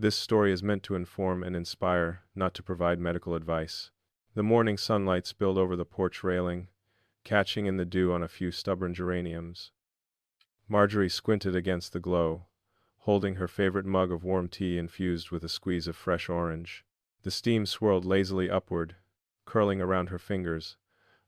This story is meant to inform and inspire, not to provide medical advice. The morning sunlight spilled over the porch railing, catching in the dew on a few stubborn geraniums. Marjorie squinted against the glow, holding her favorite mug of warm tea infused with a squeeze of fresh orange. The steam swirled lazily upward, curling around her fingers,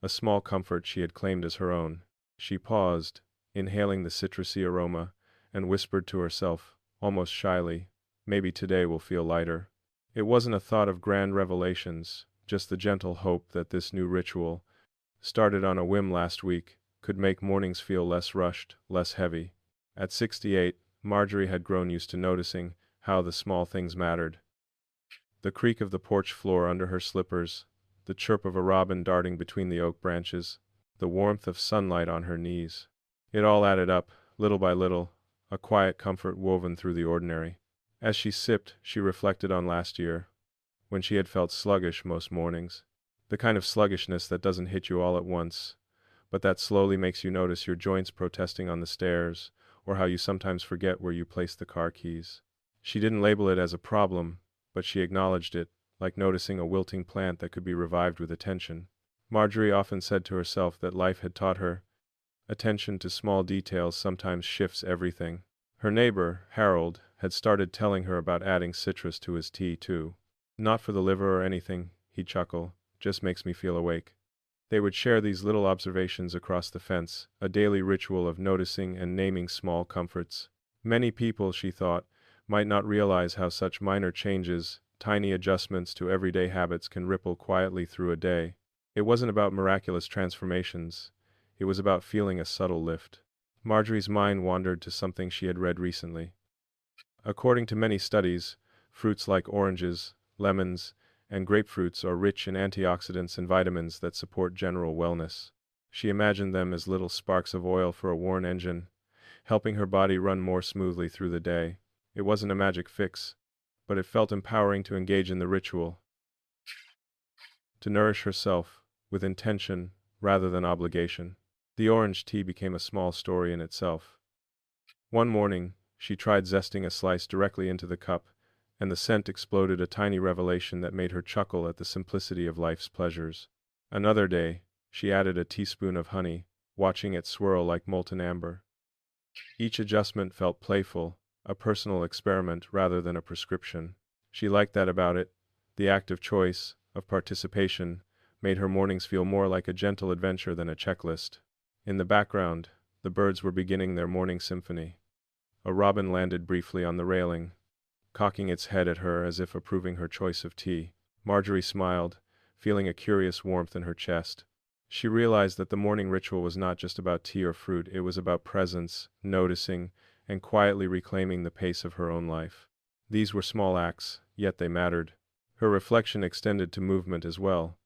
a small comfort she had claimed as her own. She paused, inhaling the citrusy aroma, and whispered to herself, almost shyly, "Maybe today will feel lighter." It wasn't a thought of grand revelations, just the gentle hope that this new ritual, started on a whim last week, could make mornings feel less rushed, less heavy. At 68, Marjorie had grown used to noticing how the small things mattered. The creak of the porch floor under her slippers, the chirp of a robin darting between the oak branches, the warmth of sunlight on her knees. It all added up, little by little, a quiet comfort woven through the ordinary. As she sipped, she reflected on last year, when she had felt sluggish most mornings. The kind of sluggishness that doesn't hit you all at once, but that slowly makes you notice your joints protesting on the stairs, or how you sometimes forget where you placed the car keys. She didn't label it as a problem, but she acknowledged it, like noticing a wilting plant that could be revived with attention. Marjorie often said to herself that life had taught her, attention to small details sometimes shifts everything. Her neighbor, Harold, had started telling her about adding citrus to his tea too. "Not for the liver or anything," he'd chuckle, "just makes me feel awake." They would share these little observations across the fence, a daily ritual of noticing and naming small comforts. Many people, she thought, might not realize how such minor changes, tiny adjustments to everyday habits can ripple quietly through a day. It wasn't about miraculous transformations. It was about feeling a subtle lift. Marjorie's mind wandered to something she had read recently. According to many studies, fruits like oranges, lemons, and grapefruits are rich in antioxidants and vitamins that support general wellness. She imagined them as little sparks of oil for a worn engine, helping her body run more smoothly through the day. It wasn't a magic fix, but it felt empowering to engage in the ritual, to nourish herself, with intention rather than obligation. The orange tea became a small story in itself. One morning, she tried zesting a slice directly into the cup, and the scent exploded, a tiny revelation that made her chuckle at the simplicity of life's pleasures. Another day, she added a teaspoon of honey, watching it swirl like molten amber. Each adjustment felt playful, a personal experiment rather than a prescription. She liked that about it. The act of choice, of participation, made her mornings feel more like a gentle adventure than a checklist. In the background, the birds were beginning their morning symphony. A robin landed briefly on the railing, cocking its head at her as if approving her choice of tea. Marjorie smiled, feeling a curious warmth in her chest. She realized that the morning ritual was not just about tea or fruit, it was about presence, noticing, and quietly reclaiming the pace of her own life. These were small acts, yet they mattered. Her reflection extended to movement as well.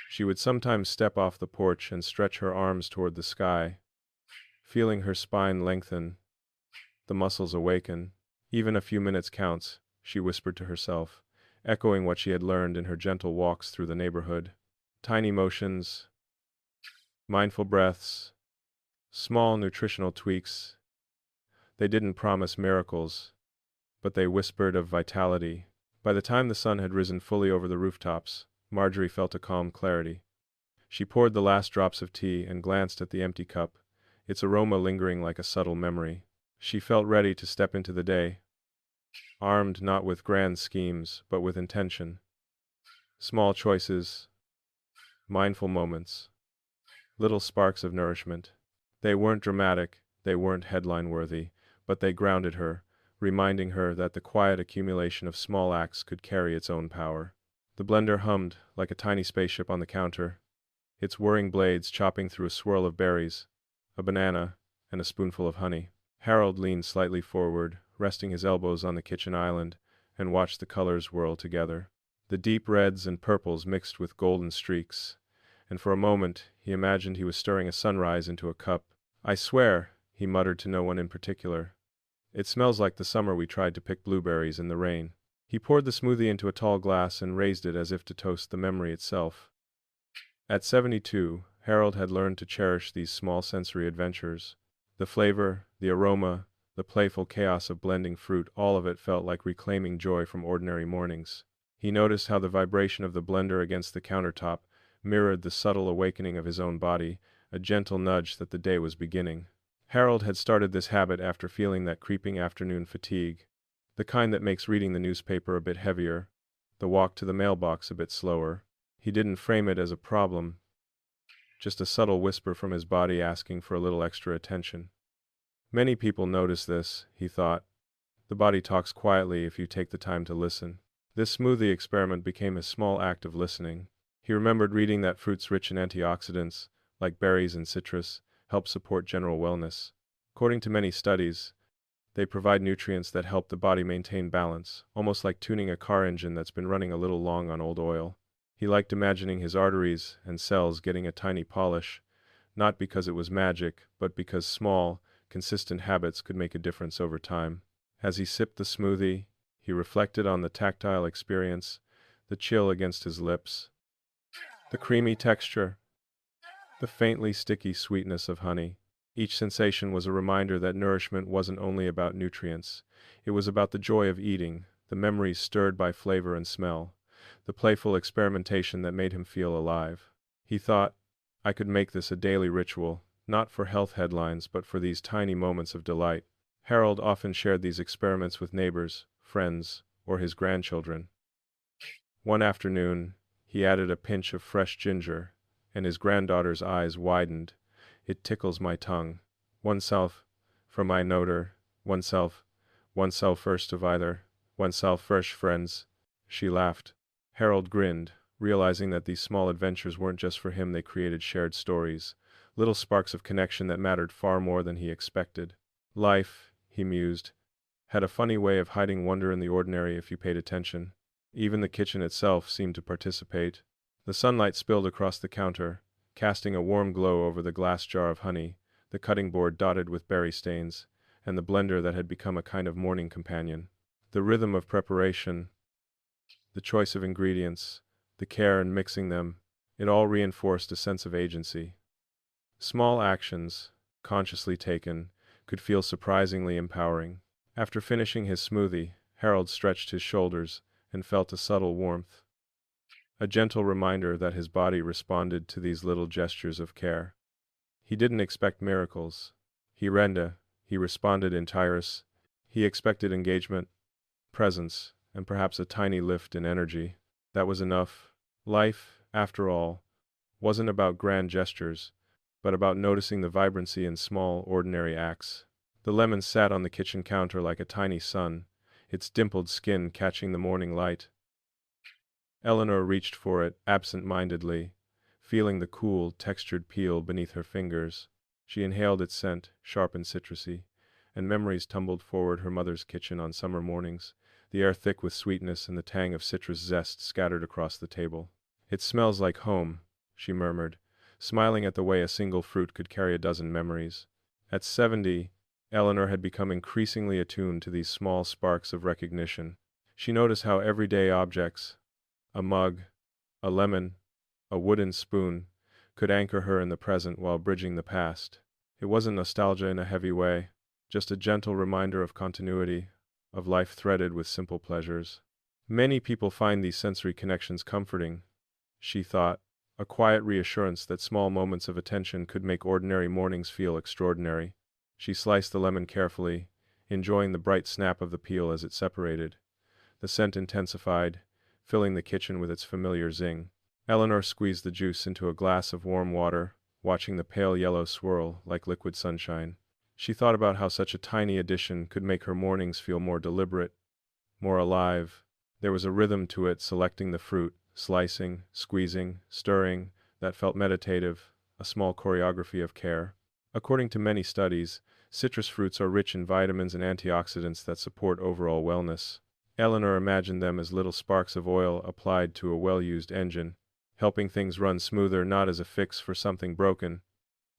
She would sometimes step off the porch and stretch her arms toward the sky, feeling her spine lengthen, the muscles awaken. "Even a few minutes counts," she whispered to herself, echoing what she had learned in her gentle walks through the neighborhood. Tiny motions, mindful breaths, small nutritional tweaks. They didn't promise miracles, but they whispered of vitality. By the time the sun had risen fully over the rooftops, Marjorie felt a calm clarity. She poured the last drops of tea and glanced at the empty cup, its aroma lingering like a subtle memory. She felt ready to step into the day, armed not with grand schemes, but with intention. Small choices, mindful moments, little sparks of nourishment. They weren't dramatic, they weren't headline-worthy, but they grounded her, reminding her that the quiet accumulation of small acts could carry its own power. The blender hummed like a tiny spaceship on the counter, its whirring blades chopping through a swirl of berries, a banana, and a spoonful of honey. Harold leaned slightly forward, resting his elbows on the kitchen island, and watched the colors whirl together. The deep reds and purples mixed with golden streaks, and for a moment he imagined he was stirring a sunrise into a cup. "I swear," he muttered to no one in particular, "it smells like the summer we tried to pick blueberries in the rain." He poured the smoothie into a tall glass and raised it as if to toast the memory itself. At 72, Harold had learned to cherish these small sensory adventures. The flavor, the aroma, the playful chaos of blending fruit, all of it felt like reclaiming joy from ordinary mornings. He noticed how the vibration of the blender against the countertop mirrored the subtle awakening of his own body, a gentle nudge that the day was beginning. Harold had started this habit after feeling that creeping afternoon fatigue, the kind that makes reading the newspaper a bit heavier, the walk to the mailbox a bit slower. He didn't frame it as a problem, just a subtle whisper from his body asking for a little extra attention. Many people notice this, he thought. The body talks quietly if you take the time to listen. This smoothie experiment became a small act of listening. He remembered reading that fruits rich in antioxidants, like berries and citrus, help support general wellness. According to many studies, they provide nutrients that help the body maintain balance, almost like tuning a car engine that's been running a little long on old oil. He liked imagining his arteries and cells getting a tiny polish, not because it was magic, but because small, consistent habits could make a difference over time. As he sipped the smoothie, he reflected on the tactile experience, the chill against his lips, the creamy texture, the faintly sticky sweetness of honey. Each sensation was a reminder that nourishment wasn't only about nutrients. It was about the joy of eating, the memories stirred by flavor and smell, the playful experimentation that made him feel alive. He thought, I could make this a daily ritual, not for health headlines but for these tiny moments of delight. Harold often shared these experiments with neighbors, friends, or his grandchildren. One afternoon, he added a pinch of fresh ginger, and his granddaughter's eyes widened. It tickles my tongue. Oneself, from my noter, oneself first of either, oneself first friends. She laughed. Harold grinned, realizing that these small adventures weren't just for him, they created shared stories, little sparks of connection that mattered far more than he expected. Life, he mused, had a funny way of hiding wonder in the ordinary if you paid attention. Even the kitchen itself seemed to participate. The sunlight spilled across the counter, casting a warm glow over the glass jar of honey, the cutting board dotted with berry stains, and the blender that had become a kind of morning companion. The rhythm of preparation, the choice of ingredients, the care in mixing them, it all reinforced a sense of agency. Small actions, consciously taken, could feel surprisingly empowering. After finishing his smoothie, Harold stretched his shoulders and felt a subtle warmth, a gentle reminder that his body responded to these little gestures of care. He didn't expect miracles. He responded in Tyrus. He expected engagement, presence, and perhaps a tiny lift in energy. That was enough. Life, after all, wasn't about grand gestures, but about noticing the vibrancy in small, ordinary acts. The lemon sat on the kitchen counter like a tiny sun, its dimpled skin catching the morning light. Eleanor reached for it absent-mindedly, feeling the cool, textured peel beneath her fingers. She inhaled its scent, sharp and citrusy, and memories tumbled forward her mother's kitchen on summer mornings, the air thick with sweetness and the tang of citrus zest scattered across the table. It smells like home, she murmured, smiling at the way a single fruit could carry a dozen memories. At 70, Eleanor had become increasingly attuned to these small sparks of recognition. She noticed how everyday objects, a mug, a lemon, a wooden spoon, could anchor her in the present while bridging the past. It wasn't nostalgia in a heavy way, just a gentle reminder of continuity, of life threaded with simple pleasures. Many people find these sensory connections comforting, she thought, a quiet reassurance that small moments of attention could make ordinary mornings feel extraordinary. She sliced the lemon carefully, enjoying the bright snap of the peel as it separated. The scent intensified, filling the kitchen with its familiar zing. Eleanor squeezed the juice into a glass of warm water, watching the pale yellow swirl like liquid sunshine. She thought about how such a tiny addition could make her mornings feel more deliberate, more alive. There was a rhythm to it, selecting the fruit, slicing, squeezing, stirring, that felt meditative, a small choreography of care. According to many studies, citrus fruits are rich in vitamins and antioxidants that support overall wellness. Eleanor imagined them as little sparks of oil applied to a well-used engine, helping things run smoother not as a fix for something broken,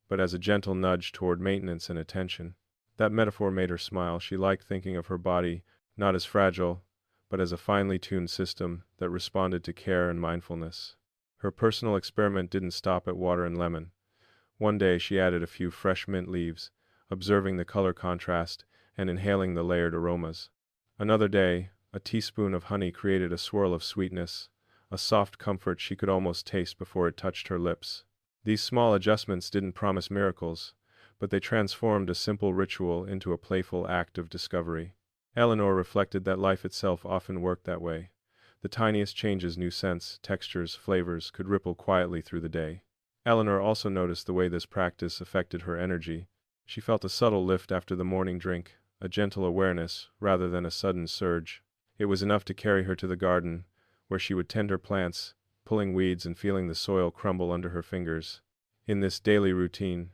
but as a gentle nudge toward maintenance and attention. That metaphor made her smile. She liked thinking of her body not as fragile, but as a finely tuned system that responded to care and mindfulness. Her personal experiment didn't stop at water and lemon. One day she added a few fresh mint leaves, observing the color contrast and inhaling the layered aromas. Another day, a teaspoon of honey created a swirl of sweetness, a soft comfort she could almost taste before it touched her lips. These small adjustments didn't promise miracles, but they transformed a simple ritual into a playful act of discovery. Eleanor reflected that life itself often worked that way. The tiniest changes, new scents, textures, flavors, could ripple quietly through the day. Eleanor also noticed the way this practice affected her energy. She felt a subtle lift after the morning drink, a gentle awareness, rather than a sudden surge. It was enough to carry her to the garden, where she would tend her plants, pulling weeds and feeling the soil crumble under her fingers. In this daily routine,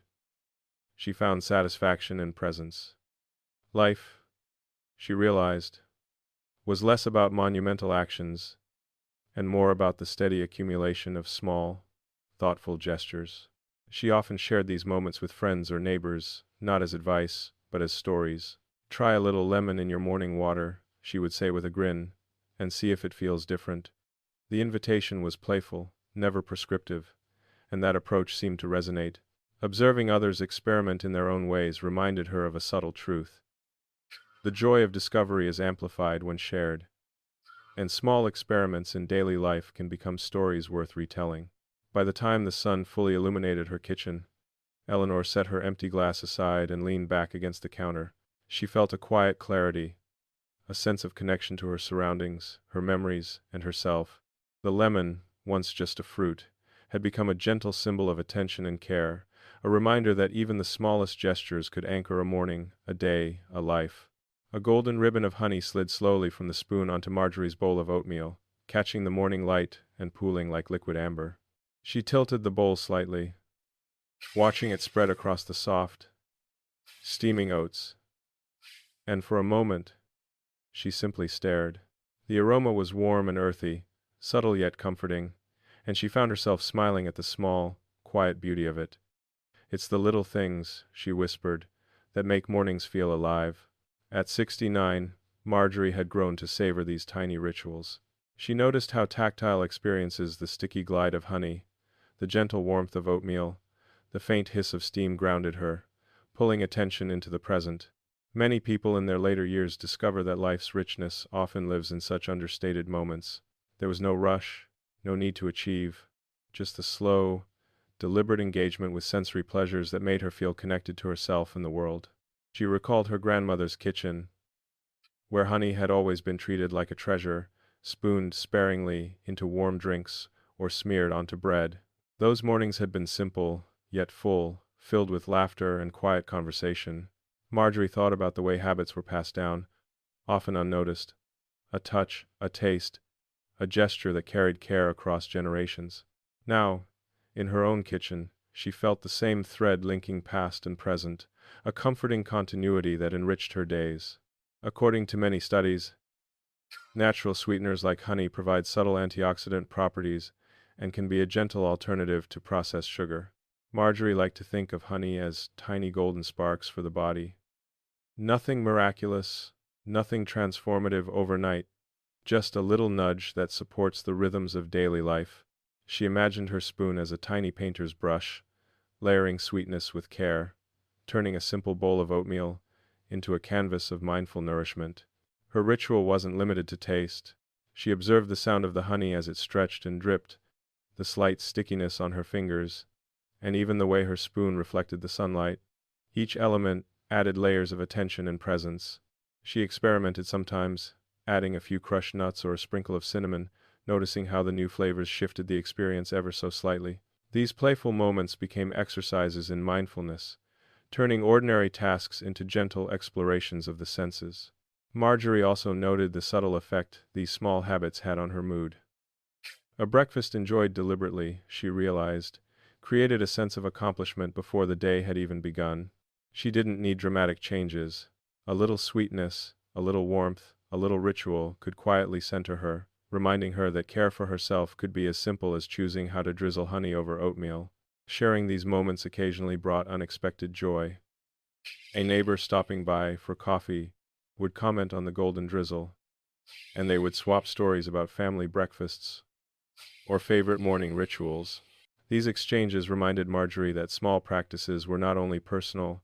she found satisfaction and presence. Life, she realized, was less about monumental actions and more about the steady accumulation of small, thoughtful gestures. She often shared these moments with friends or neighbors, not as advice, but as stories. "Try a little lemon in your morning water," she would say with a grin, "and see if it feels different." The invitation was playful, never prescriptive, and that approach seemed to resonate. Observing others experiment in their own ways reminded her of a subtle truth. The joy of discovery is amplified when shared, and small experiments in daily life can become stories worth retelling. By the time the sun fully illuminated her kitchen, Eleanor set her empty glass aside and leaned back against the counter. She felt a quiet clarity, a sense of connection to her surroundings, her memories, and herself. The lemon, once just a fruit, had become a gentle symbol of attention and care, a reminder that even the smallest gestures could anchor a morning, a day, a life. A golden ribbon of honey slid slowly from the spoon onto Marjorie's bowl of oatmeal, catching the morning light and pooling like liquid amber. She tilted the bowl slightly, watching it spread across the soft, steaming oats, and for a moment, she simply stared. The aroma was warm and earthy, subtle yet comforting, and she found herself smiling at the small, quiet beauty of it. "It's the little things," she whispered, "that make mornings feel alive." At 69, Marjorie had grown to savor these tiny rituals. She noticed how tactile experiences, the sticky glide of honey, the gentle warmth of oatmeal, the faint hiss of steam grounded her, pulling attention into the present. Many people in their later years discover that life's richness often lives in such understated moments. There was no rush, no need to achieve, just the slow, deliberate engagement with sensory pleasures that made her feel connected to herself and the world. She recalled her grandmother's kitchen, where honey had always been treated like a treasure, spooned sparingly into warm drinks or smeared onto bread. Those mornings had been simple, yet full, filled with laughter and quiet conversation. Marjorie thought about the way habits were passed down, often unnoticed. A touch, a taste, a gesture that carried care across generations. Now, in her own kitchen, she felt the same thread linking past and present, a comforting continuity that enriched her days. According to many studies, natural sweeteners like honey provide subtle antioxidant properties and can be a gentle alternative to processed sugar. Marjorie liked to think of honey as tiny golden sparks for the body. Nothing miraculous, nothing transformative overnight, just a little nudge that supports the rhythms of daily life. She imagined her spoon as a tiny painter's brush, layering sweetness with care, turning a simple bowl of oatmeal into a canvas of mindful nourishment. Her ritual wasn't limited to taste. She observed the sound of the honey as it stretched and dripped, the slight stickiness on her fingers, and even the way her spoon reflected the sunlight. Each element added layers of attention and presence. She experimented sometimes, adding a few crushed nuts or a sprinkle of cinnamon, noticing how the new flavors shifted the experience ever so slightly. These playful moments became exercises in mindfulness, turning ordinary tasks into gentle explorations of the senses. Marjorie also noted the subtle effect these small habits had on her mood. A breakfast enjoyed deliberately, she realized, created a sense of accomplishment before the day had even begun. She didn't need dramatic changes. A little sweetness, a little warmth, a little ritual could quietly center her, reminding her that care for herself could be as simple as choosing how to drizzle honey over oatmeal. Sharing these moments occasionally brought unexpected joy. A neighbor stopping by for coffee would comment on the golden drizzle, and they would swap stories about family breakfasts or favorite morning rituals. These exchanges reminded Marjorie that small practices were not only personal,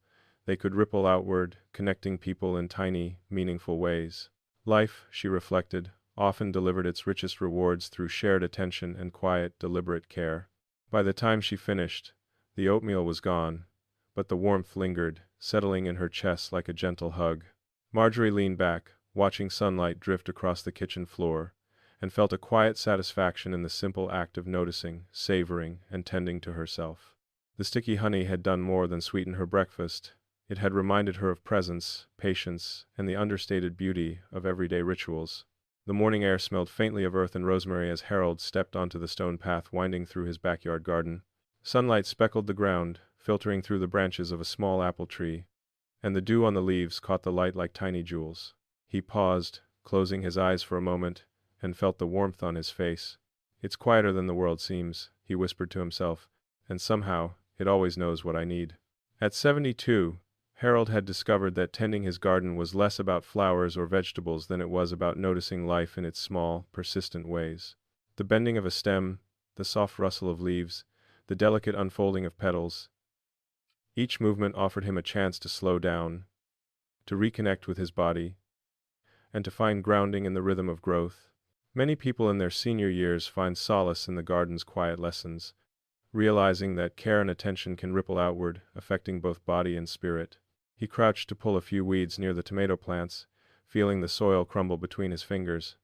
They could ripple outward, connecting people in tiny, meaningful ways. Life, she reflected, often delivered its richest rewards through shared attention and quiet, deliberate care. By the time she finished, the oatmeal was gone, but the warmth lingered, settling in her chest like a gentle hug. Marjorie leaned back, watching sunlight drift across the kitchen floor, and felt a quiet satisfaction in the simple act of noticing, savoring, and tending to herself. The sticky honey had done more than sweeten her breakfast. It had reminded her of presence, patience, and the understated beauty of everyday rituals. The morning air smelled faintly of earth and rosemary as Harold stepped onto the stone path winding through his backyard garden. Sunlight speckled the ground, filtering through the branches of a small apple tree, and the dew on the leaves caught the light like tiny jewels. He paused, closing his eyes for a moment, and felt the warmth on his face. "It's quieter than the world seems," he whispered to himself, "and somehow, it always knows what I need." At 72, Harold had discovered that tending his garden was less about flowers or vegetables than it was about noticing life in its small, persistent ways. The bending of a stem, the soft rustle of leaves, the delicate unfolding of petals. Each movement offered him a chance to slow down, to reconnect with his body, and to find grounding in the rhythm of growth. Many people in their senior years find solace in the garden's quiet lessons, realizing that care and attention can ripple outward, affecting both body and spirit. He crouched to pull a few weeds near the tomato plants, feeling the soil crumble between his fingers.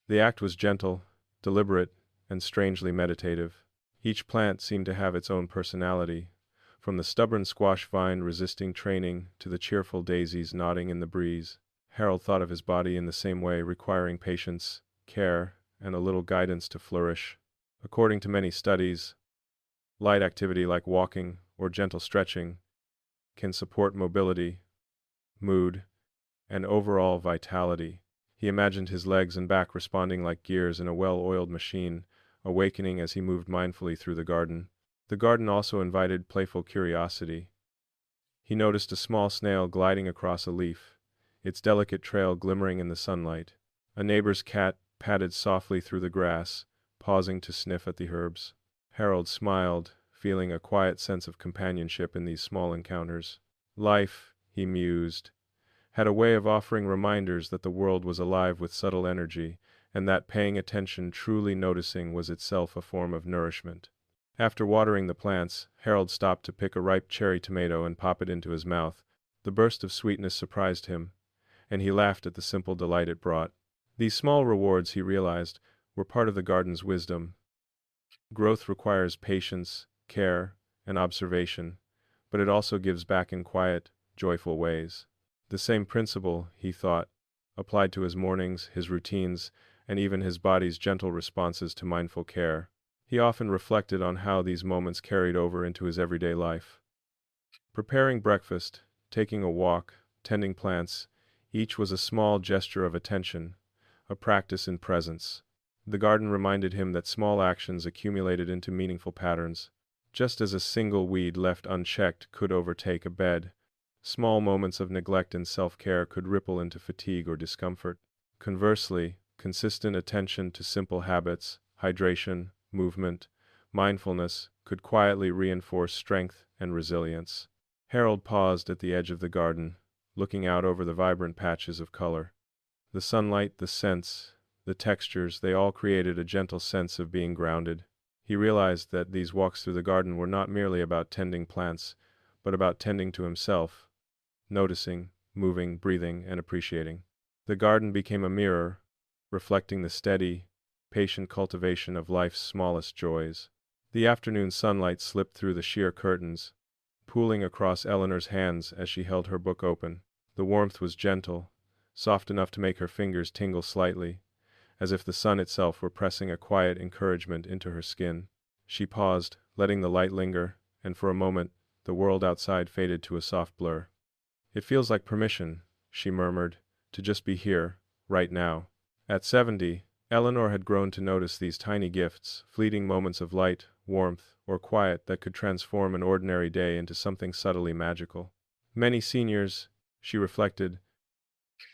The act was gentle, deliberate, and strangely meditative. Each plant seemed to have its own personality, from the stubborn squash vine resisting training to the cheerful daisies nodding in the breeze. Harold thought of his body in the same way, requiring patience, care, and a little guidance to flourish. According to many studies, light activity like walking or gentle stretching can support mobility, mood, and overall vitality. He imagined his legs and back responding like gears in a well-oiled machine, awakening as he moved mindfully through the garden. The garden also invited playful curiosity. He noticed a small snail gliding across a leaf, its delicate trail glimmering in the sunlight. A neighbor's cat padded softly through the grass, pausing to sniff at the herbs. Harold smiled, feeling a quiet sense of companionship in these small encounters. Life, he mused, had a way of offering reminders that the world was alive with subtle energy, and that paying attention, truly noticing, was itself a form of nourishment. After watering the plants, Harold stopped to pick a ripe cherry tomato and pop it into his mouth. The burst of sweetness surprised him, and he laughed at the simple delight it brought. These small rewards, he realized, were part of the garden's wisdom. Growth requires patience, care, and observation, but it also gives back in quiet, joyful ways. The same principle, he thought, applied to his mornings, his routines, and even his body's gentle responses to mindful care. He often reflected on how these moments carried over into his everyday life. Preparing breakfast, taking a walk, tending plants, each was a small gesture of attention, a practice in presence. The garden reminded him that small actions accumulated into meaningful patterns. Just as a single weed left unchecked could overtake a bed, small moments of neglect and self-care could ripple into fatigue or discomfort. Conversely, consistent attention to simple habits, hydration, movement, mindfulness, could quietly reinforce strength and resilience. Harold paused at the edge of the garden, looking out over the vibrant patches of color. The sunlight, the scents, the textures, they all created a gentle sense of being grounded. He realized that these walks through the garden were not merely about tending plants, but about tending to himself, noticing, moving, breathing, and appreciating. The garden became a mirror, reflecting the steady, patient cultivation of life's smallest joys. The afternoon sunlight slipped through the sheer curtains, pooling across Eleanor's hands as she held her book open. The warmth was gentle, soft enough to make her fingers tingle slightly, as if the sun itself were pressing a quiet encouragement into her skin. She paused, letting the light linger, and for a moment, the world outside faded to a soft blur. "It feels like permission," she murmured, "to just be here, right now." At 70, Eleanor had grown to notice these tiny gifts, fleeting moments of light, warmth, or quiet that could transform an ordinary day into something subtly magical. Many seniors, she reflected,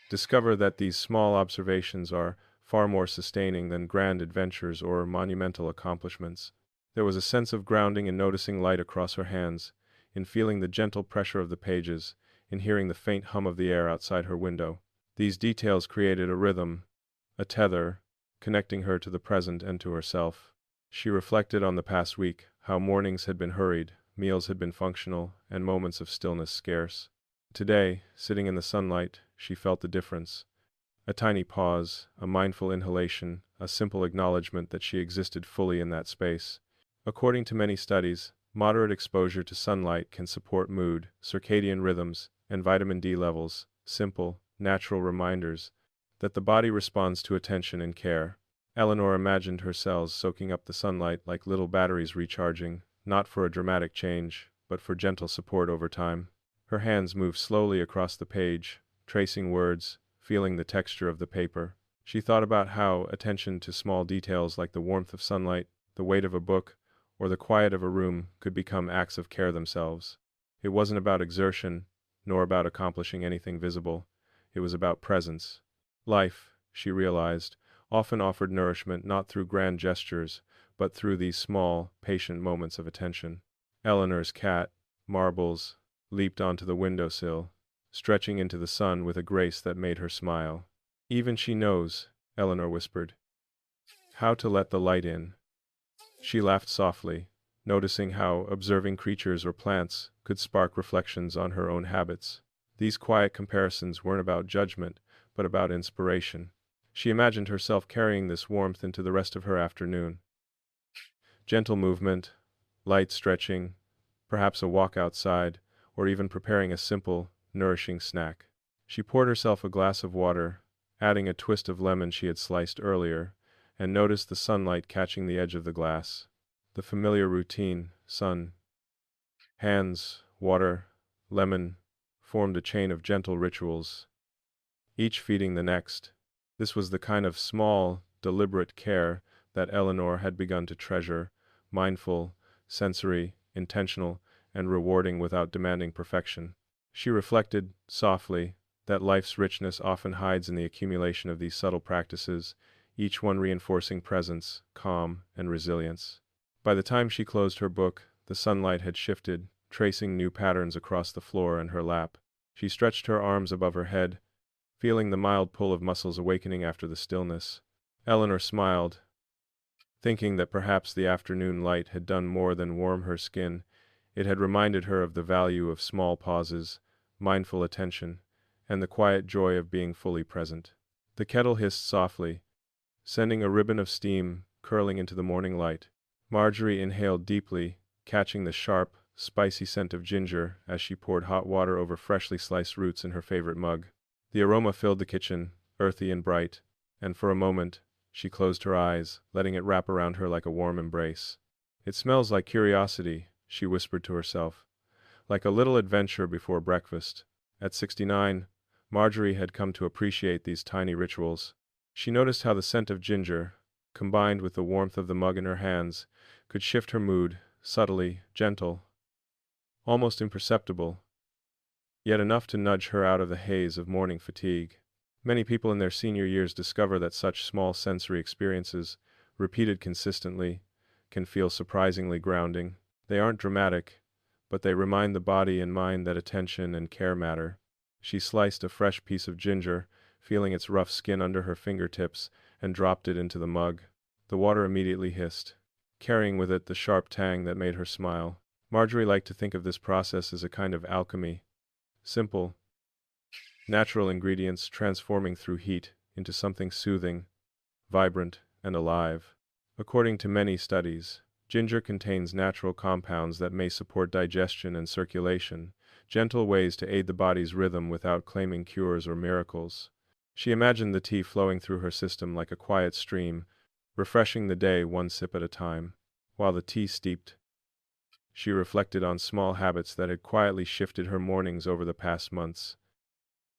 discover that these small observations are far more sustaining than grand adventures or monumental accomplishments. There was a sense of grounding in noticing light across her hands, in feeling the gentle pressure of the pages, in hearing the faint hum of the air outside her window. These details created a rhythm, a tether, connecting her to the present and to herself. She reflected on the past week, how mornings had been hurried, meals had been functional, and moments of stillness scarce. Today, sitting in the sunlight, she felt the difference. A tiny pause, a mindful inhalation, a simple acknowledgement that she existed fully in that space. According to many studies, moderate exposure to sunlight can support mood, circadian rhythms, and vitamin D levels, simple, natural reminders that the body responds to attention and care. Eleanor imagined her cells soaking up the sunlight like little batteries recharging, not for a dramatic change, but for gentle support over time. Her hands moved slowly across the page, tracing words, feeling the texture of the paper. She thought about how attention to small details like the warmth of sunlight, the weight of a book, or the quiet of a room could become acts of care themselves. It wasn't about exertion, nor about accomplishing anything visible. It was about presence. Life, she realized, often offered nourishment not through grand gestures, but through these small, patient moments of attention. Eleanor's cat, Marbles, leaped onto the windowsill, stretching into the sun with a grace that made her smile. "Even she knows," Eleanor whispered, "how to let the light in." She laughed softly, noticing how observing creatures or plants could spark reflections on her own habits. These quiet comparisons weren't about judgment, but about inspiration. She imagined herself carrying this warmth into the rest of her afternoon. Gentle movement, light stretching, perhaps a walk outside, or even preparing a simple, nourishing snack. She poured herself a glass of water, adding a twist of lemon she had sliced earlier, and noticed the sunlight catching the edge of the glass. The familiar routine, sun, hands, water, lemon, formed a chain of gentle rituals, each feeding the next. This was the kind of small, deliberate care that Eleanor had begun to treasure, mindful, sensory, intentional, and rewarding without demanding perfection. She reflected, softly, that life's richness often hides in the accumulation of these subtle practices, each one reinforcing presence, calm, and resilience. By the time she closed her book, the sunlight had shifted, tracing new patterns across the floor and her lap. She stretched her arms above her head, feeling the mild pull of muscles awakening after the stillness. Eleanor smiled, thinking that perhaps the afternoon light had done more than warm her skin. It had reminded her of the value of small pauses, mindful attention, and the quiet joy of being fully present. The kettle hissed softly, sending a ribbon of steam curling into the morning light. Marjorie inhaled deeply, catching the sharp, spicy scent of ginger as she poured hot water over freshly sliced roots in her favorite mug. The aroma filled the kitchen, earthy and bright, and for a moment, she closed her eyes, letting it wrap around her like a warm embrace. "It smells like curiosity," she whispered to herself, "like a little adventure before breakfast." At 69, Marjorie had come to appreciate these tiny rituals. She noticed how the scent of ginger, combined with the warmth of the mug in her hands, could shift her mood, subtly, gentle, almost imperceptible, yet enough to nudge her out of the haze of morning fatigue. Many people in their senior years discover that such small sensory experiences, repeated consistently, can feel surprisingly grounding. They aren't dramatic, but they remind the body and mind that attention and care matter. She sliced a fresh piece of ginger, feeling its rough skin under her fingertips, and dropped it into the mug. The water immediately hissed, carrying with it the sharp tang that made her smile. Marjorie liked to think of this process as a kind of alchemy. Simple, natural ingredients transforming through heat into something soothing, vibrant, and alive. According to many studies, ginger contains natural compounds that may support digestion and circulation, gentle ways to aid the body's rhythm without claiming cures or miracles. She imagined the tea flowing through her system like a quiet stream, refreshing the day one sip at a time. While the tea steeped, she reflected on small habits that had quietly shifted her mornings over the past months.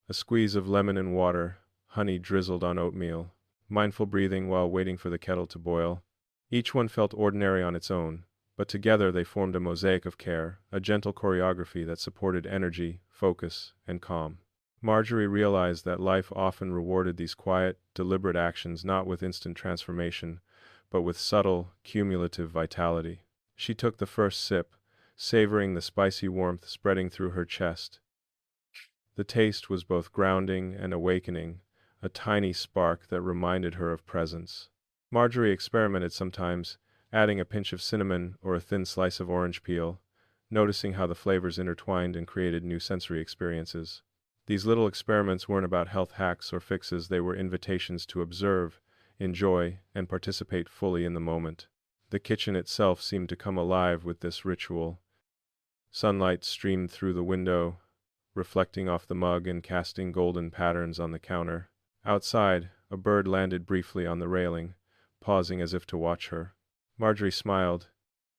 A squeeze of lemon and water, honey drizzled on oatmeal, mindful breathing while waiting for the kettle to boil. Each one felt ordinary on its own, but together they formed a mosaic of care, a gentle choreography that supported energy, focus, and calm. Marjorie realized that life often rewarded these quiet, deliberate actions not with instant transformation, but with subtle, cumulative vitality. She took the first sip, savoring the spicy warmth spreading through her chest. The taste was both grounding and awakening, a tiny spark that reminded her of presence. Marjorie experimented sometimes, adding a pinch of cinnamon or a thin slice of orange peel, noticing how the flavors intertwined and created new sensory experiences. These little experiments weren't about health hacks or fixes, they were invitations to observe, enjoy, and participate fully in the moment. The kitchen itself seemed to come alive with this ritual. Sunlight streamed through the window, reflecting off the mug and casting golden patterns on the counter. Outside, a bird landed briefly on the railing, pausing as if to watch her. Marjorie smiled,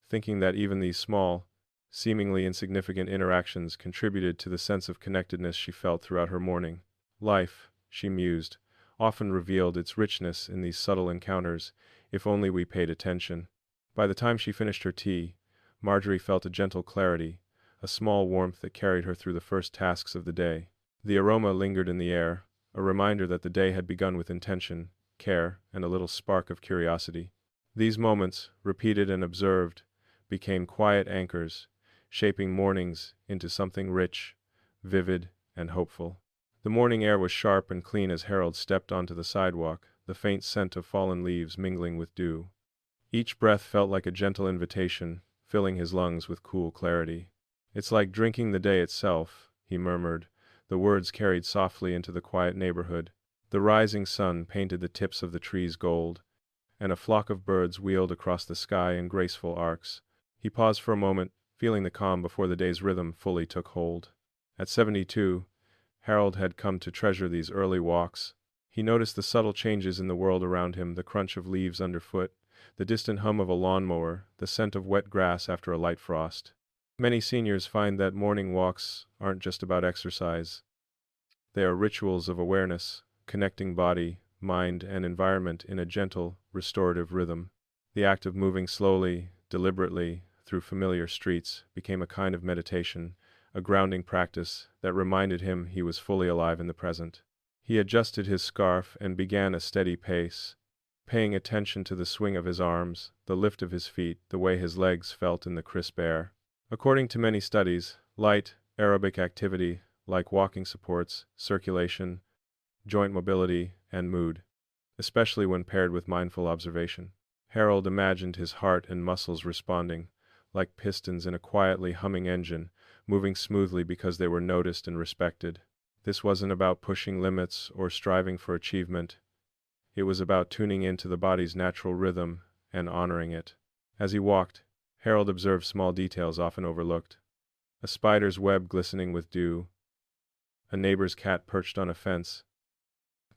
thinking that even these small, seemingly insignificant interactions contributed to the sense of connectedness she felt throughout her morning. Life, she mused, often revealed its richness in these subtle encounters, if only we paid attention. By the time she finished her tea, Marjorie felt a gentle clarity, a small warmth that carried her through the first tasks of the day. The aroma lingered in the air, a reminder that the day had begun with intention, care, and a little spark of curiosity. These moments, repeated and observed, became quiet anchors, shaping mornings into something rich, vivid, and hopeful. The morning air was sharp and clean as Harold stepped onto the sidewalk, the faint scent of fallen leaves mingling with dew. Each breath felt like a gentle invitation, filling his lungs with cool clarity. "It's like drinking the day itself," he murmured, the words carried softly into the quiet neighborhood. The rising sun painted the tips of the trees gold, and a flock of birds wheeled across the sky in graceful arcs. He paused for a moment, feeling the calm before the day's rhythm fully took hold. At 72, Harold had come to treasure these early walks. He noticed the subtle changes in the world around him, the crunch of leaves underfoot, the distant hum of a lawnmower, the scent of wet grass after a light frost. Many seniors find that morning walks aren't just about exercise. They are rituals of awareness, connecting body, mind, and environment in a gentle, restorative rhythm. The act of moving slowly, deliberately, through familiar streets became a kind of meditation, a grounding practice that reminded him he was fully alive in the present. He adjusted his scarf and began a steady pace, paying attention to the swing of his arms, the lift of his feet, the way his legs felt in the crisp air. According to many studies, light, aerobic activity, like walking, supports circulation, joint mobility, and mood, especially when paired with mindful observation. Harold imagined his heart and muscles responding, like pistons in a quietly humming engine, moving smoothly because they were noticed and respected. This wasn't about pushing limits or striving for achievement. It was about tuning into the body's natural rhythm and honoring it. As he walked, Harold observed small details often overlooked. A spider's web glistening with dew, a neighbor's cat perched on a fence,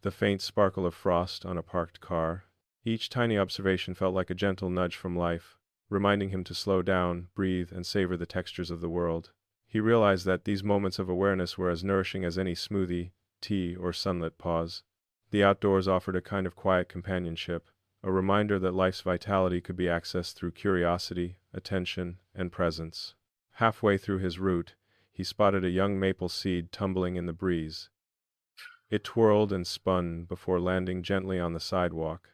the faint sparkle of frost on a parked car. Each tiny observation felt like a gentle nudge from life, reminding him to slow down, breathe, and savor the textures of the world. He realized that these moments of awareness were as nourishing as any smoothie, tea, or sunlit pause. The outdoors offered a kind of quiet companionship, a reminder that life's vitality could be accessed through curiosity, attention, and presence. Halfway through his route, he spotted a young maple seed tumbling in the breeze. It twirled and spun before landing gently on the sidewalk.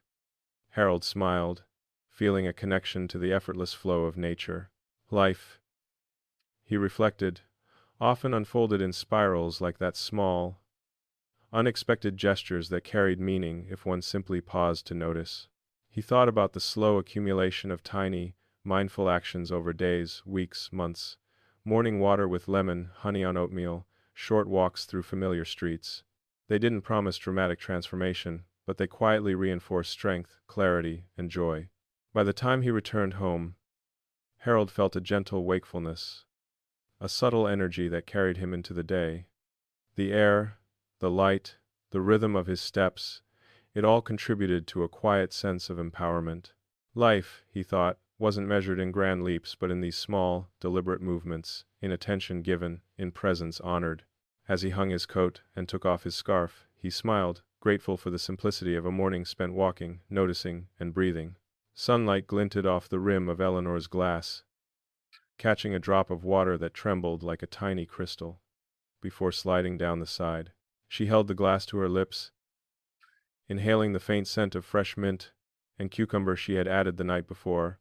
Harold smiled, feeling a connection to the effortless flow of nature. Life, he reflected, often unfolded in spirals like that, small, unexpected gestures that carried meaning if one simply paused to notice. He thought about the slow accumulation of tiny, mindful actions over days, weeks, months. Morning water with lemon, honey on oatmeal, short walks through familiar streets. They didn't promise dramatic transformation, but they quietly reinforced strength, clarity, and joy. By the time he returned home, Harold felt a gentle wakefulness, a subtle energy that carried him into the day. The air, the light, the rhythm of his steps, it all contributed to a quiet sense of empowerment. Life, he thought, wasn't measured in grand leaps but in these small, deliberate movements, in attention given, in presence honored. As he hung his coat and took off his scarf, he smiled, grateful for the simplicity of a morning spent walking, noticing, and breathing. Sunlight glinted off the rim of Eleanor's glass, catching a drop of water that trembled like a tiny crystal, before sliding down the side. She held the glass to her lips, inhaling the faint scent of fresh mint and cucumber she had added the night before,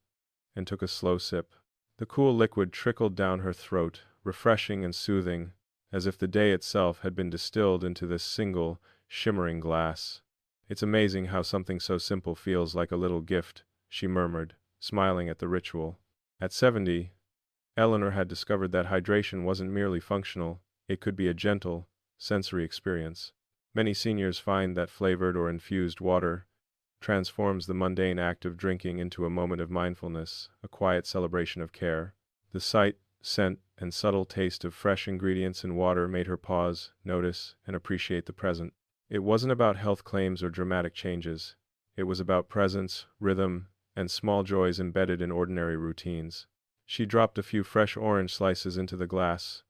and took a slow sip. The cool liquid trickled down her throat, refreshing and soothing, as if the day itself had been distilled into this single, shimmering glass. It's amazing how something so simple feels like a little gift, she murmured, smiling at the ritual. At 70, Eleanor had discovered that hydration wasn't merely functional, it could be a gentle, sensory experience. Many seniors find that flavored or infused water transforms the mundane act of drinking into a moment of mindfulness, a quiet celebration of care. The sight, scent, and subtle taste of fresh ingredients in water made her pause, notice, and appreciate the present. It wasn't about health claims or dramatic changes. It was about presence, rhythm, and small joys embedded in ordinary routines. She dropped a few fresh orange slices into the glass,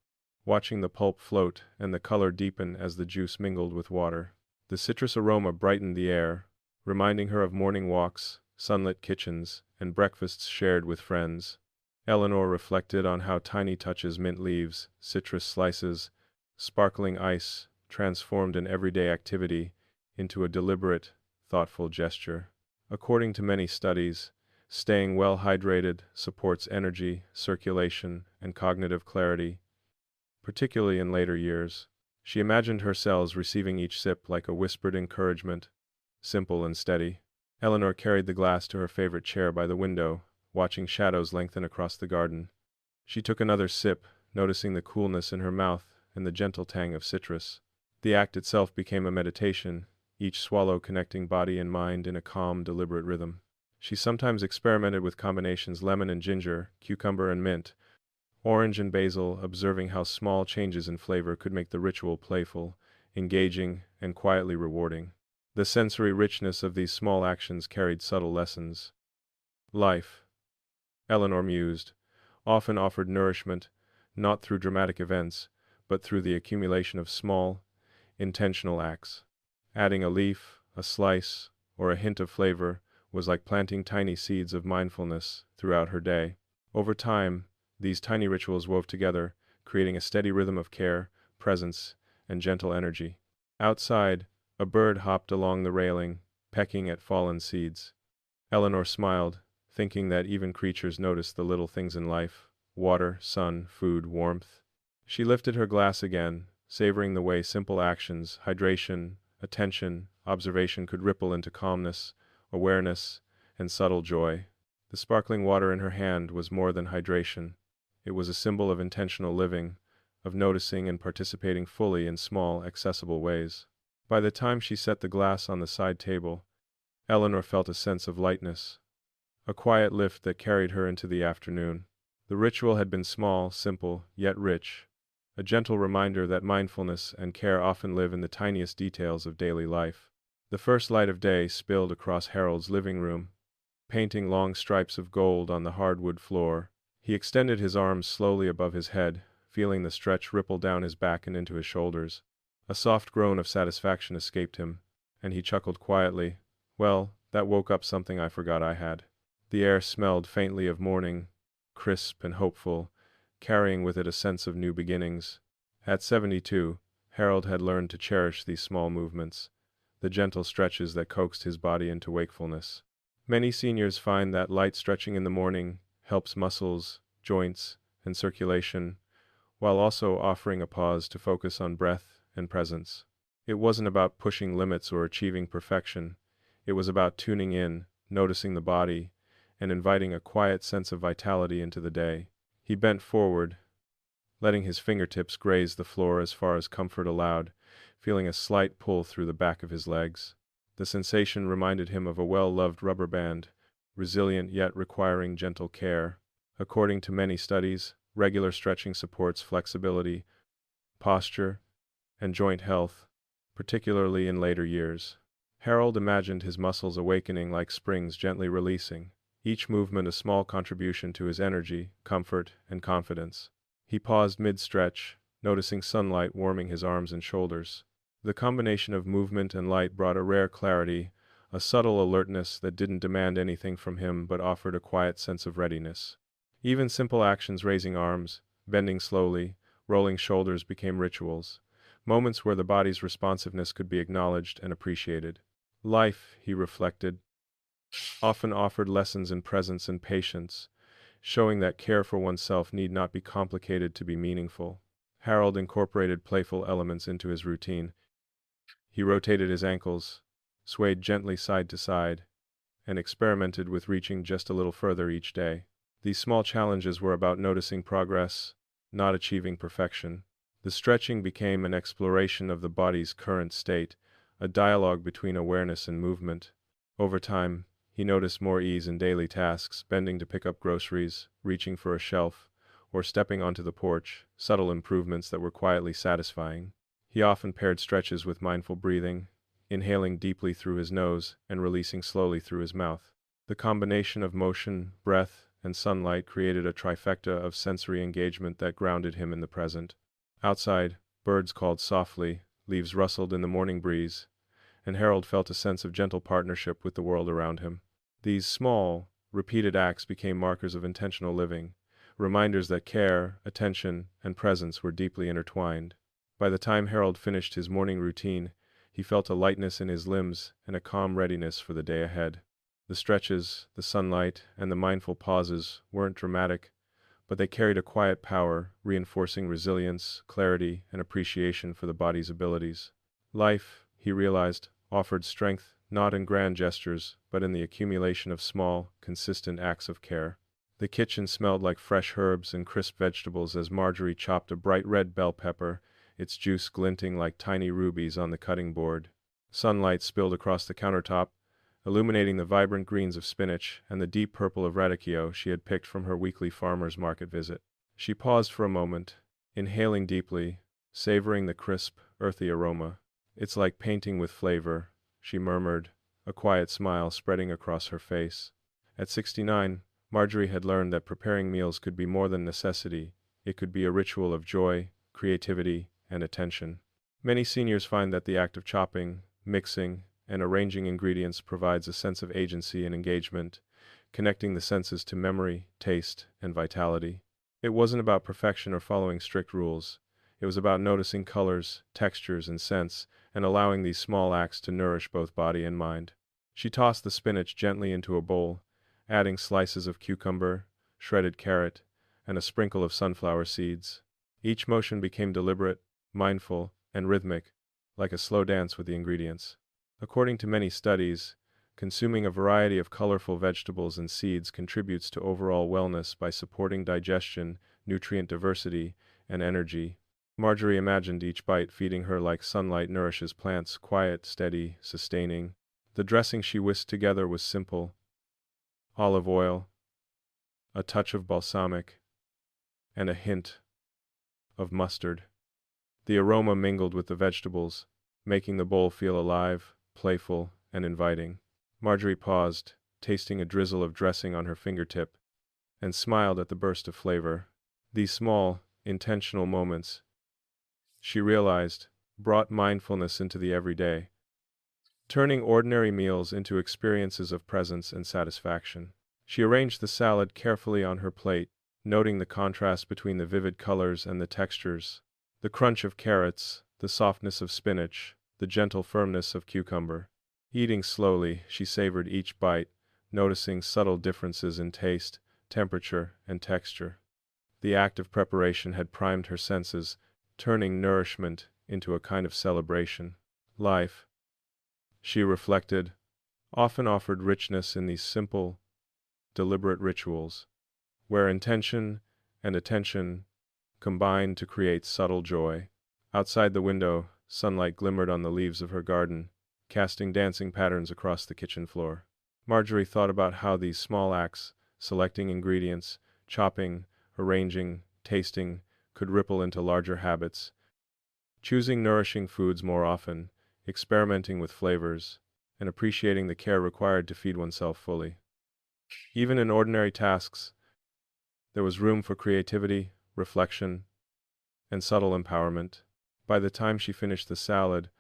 watching the pulp float and the color deepen as the juice mingled with water. The citrus aroma brightened the air, reminding her of morning walks, sunlit kitchens, and breakfasts shared with friends. Eleanor reflected on how tiny touches, mint leaves, citrus slices, sparkling ice, transformed an everyday activity into a deliberate, thoughtful gesture. According to many studies, staying well hydrated supports energy, circulation, and cognitive clarity, particularly in later years. She imagined her cells receiving each sip like a whispered encouragement, simple and steady. Eleanor carried the glass to her favorite chair by the window, watching shadows lengthen across the garden. She took another sip, noticing the coolness in her mouth and the gentle tang of citrus. The act itself became a meditation, each swallow connecting body and mind in a calm, deliberate rhythm. She sometimes experimented with combinations lemon and ginger, cucumber and mint, orange and basil, observing how small changes in flavor could make the ritual playful, engaging, and quietly rewarding. The sensory richness of these small actions carried subtle lessons. Life, Eleanor mused, often offered nourishment, not through dramatic events, but through the accumulation of small, intentional acts. Adding a leaf, a slice, or a hint of flavor was like planting tiny seeds of mindfulness throughout her day. Over time, these tiny rituals wove together, creating a steady rhythm of care, presence, and gentle energy. Outside, a bird hopped along the railing, pecking at fallen seeds. Eleanor smiled, thinking that even creatures notice the little things in life: water, sun, food, warmth. She lifted her glass again, savoring the way simple actions, hydration, attention, observation could ripple into calmness, awareness, and subtle joy. The sparkling water in her hand was more than hydration. It was a symbol of intentional living, of noticing and participating fully in small, accessible ways. By the time she set the glass on the side table, Eleanor felt a sense of lightness, a quiet lift that carried her into the afternoon. The ritual had been small, simple, yet rich, a gentle reminder that mindfulness and care often live in the tiniest details of daily life. The first light of day spilled across Harold's living room, painting long stripes of gold on the hardwood floor. He extended his arms slowly above his head, feeling the stretch ripple down his back and into his shoulders. A soft groan of satisfaction escaped him, and he chuckled quietly. Well, that woke up something I forgot I had. The air smelled faintly of morning, crisp and hopeful, carrying with it a sense of new beginnings. At 72, Harold had learned to cherish these small movements, the gentle stretches that coaxed his body into wakefulness. Many seniors find that light stretching in the morning helps muscles, joints, and circulation, while also offering a pause to focus on breath and presence. It wasn't about pushing limits or achieving perfection. It was about tuning in, noticing the body, and inviting a quiet sense of vitality into the day. He bent forward, letting his fingertips graze the floor as far as comfort allowed, feeling a slight pull through the back of his legs. The sensation reminded him of a well-loved rubber band, resilient yet requiring gentle care. According to many studies, regular stretching supports flexibility, posture, and joint health, particularly in later years. Harold imagined his muscles awakening like springs gently releasing, each movement a small contribution to his energy, comfort, and confidence. He paused mid-stretch, noticing sunlight warming his arms and shoulders. The combination of movement and light brought a rare clarity, a subtle alertness that didn't demand anything from him but offered a quiet sense of readiness. Even simple actions, raising arms, bending slowly, rolling shoulders, became rituals, moments where the body's responsiveness could be acknowledged and appreciated. Life, he reflected, often offered lessons in presence and patience, showing that care for oneself need not be complicated to be meaningful. Harold incorporated playful elements into his routine. He rotated his ankles, swayed gently side to side, and experimented with reaching just a little further each day. These small challenges were about noticing progress, not achieving perfection. The stretching became an exploration of the body's current state, a dialogue between awareness and movement. Over time, he noticed more ease in daily tasks, bending to pick up groceries, reaching for a shelf, or stepping onto the porch, subtle improvements that were quietly satisfying. He often paired stretches with mindful breathing, inhaling deeply through his nose and releasing slowly through his mouth. The combination of motion, breath, and sunlight created a trifecta of sensory engagement that grounded him in the present. Outside, birds called softly, leaves rustled in the morning breeze, and Harold felt a sense of gentle partnership with the world around him. These small, repeated acts became markers of intentional living, reminders that care, attention, and presence were deeply intertwined. By the time Harold finished his morning routine, he felt a lightness in his limbs and a calm readiness for the day ahead. The stretches, the sunlight, and the mindful pauses weren't dramatic, but they carried a quiet power, reinforcing resilience, clarity, and appreciation for the body's abilities. Life, he realized, offered strength not in grand gestures, but in the accumulation of small, consistent acts of care. The kitchen smelled like fresh herbs and crisp vegetables as Marjorie chopped a bright red bell pepper, its juice glinting like tiny rubies on the cutting board. Sunlight spilled across the countertop, illuminating the vibrant greens of spinach and the deep purple of radicchio she had picked from her weekly farmer's market visit. She paused for a moment, inhaling deeply, savoring the crisp, earthy aroma. "It's like painting with flavor," she murmured, a quiet smile spreading across her face. At 69, Marjorie had learned that preparing meals could be more than necessity. It could be a ritual of joy, creativity, and attention. Many seniors find that the act of chopping, mixing, and arranging ingredients provides a sense of agency and engagement, connecting the senses to memory, taste, and vitality. It wasn't about perfection or following strict rules. It was about noticing colors, textures, and scents, and allowing these small acts to nourish both body and mind. She tossed the spinach gently into a bowl, adding slices of cucumber, shredded carrot, and a sprinkle of sunflower seeds. Each motion became deliberate, mindful, and rhythmic, like a slow dance with the ingredients. According to many studies, consuming a variety of colorful vegetables and seeds contributes to overall wellness by supporting digestion, nutrient diversity, and energy. Marjorie imagined each bite feeding her like sunlight nourishes plants, quiet, steady, sustaining. The dressing she whisked together was simple: olive oil, a touch of balsamic, and a hint of mustard. The aroma mingled with the vegetables, making the bowl feel alive, playful, and inviting. Marjorie paused, tasting a drizzle of dressing on her fingertip, and smiled at the burst of flavor. These small, intentional moments, she realized, brought mindfulness into the everyday, turning ordinary meals into experiences of presence and satisfaction. She arranged the salad carefully on her plate, noting the contrast between the vivid colors and the textures, the crunch of carrots, the softness of spinach, the gentle firmness of cucumber. Eating slowly, she savored each bite, noticing subtle differences in taste, temperature, and texture. The act of preparation had primed her senses, turning nourishment into a kind of celebration. Life, she reflected, often offered richness in these simple, deliberate rituals, where intention and attention combined to create subtle joy. Outside the window, sunlight glimmered on the leaves of her garden, casting dancing patterns across the kitchen floor. Marjorie thought about how these small acts, selecting ingredients, chopping, arranging, tasting, could ripple into larger habits. Choosing nourishing foods more often, experimenting with flavors, and appreciating the care required to feed oneself fully. Even in ordinary tasks, there was room for creativity, reflection, and subtle empowerment. By the time she finished the salad,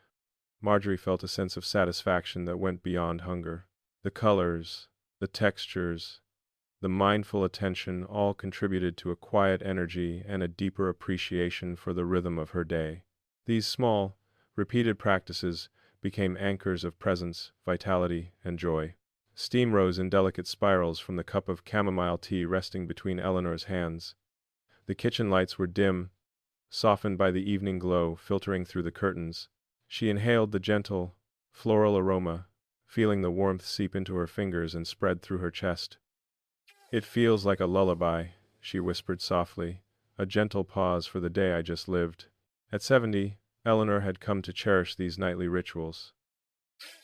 Marjorie felt a sense of satisfaction that went beyond hunger. The colors, the textures, the mindful attention all contributed to a quiet energy and a deeper appreciation for the rhythm of her day. These small, repeated practices became anchors of presence, vitality, and joy. Steam rose in delicate spirals from the cup of chamomile tea resting between Eleanor's hands. The kitchen lights were dim, softened by the evening glow filtering through the curtains. She inhaled the gentle, floral aroma, feeling the warmth seep into her fingers and spread through her chest. "It feels like a lullaby," she whispered softly, "a gentle pause for the day I just lived." At 70, Eleanor had come to cherish these nightly rituals.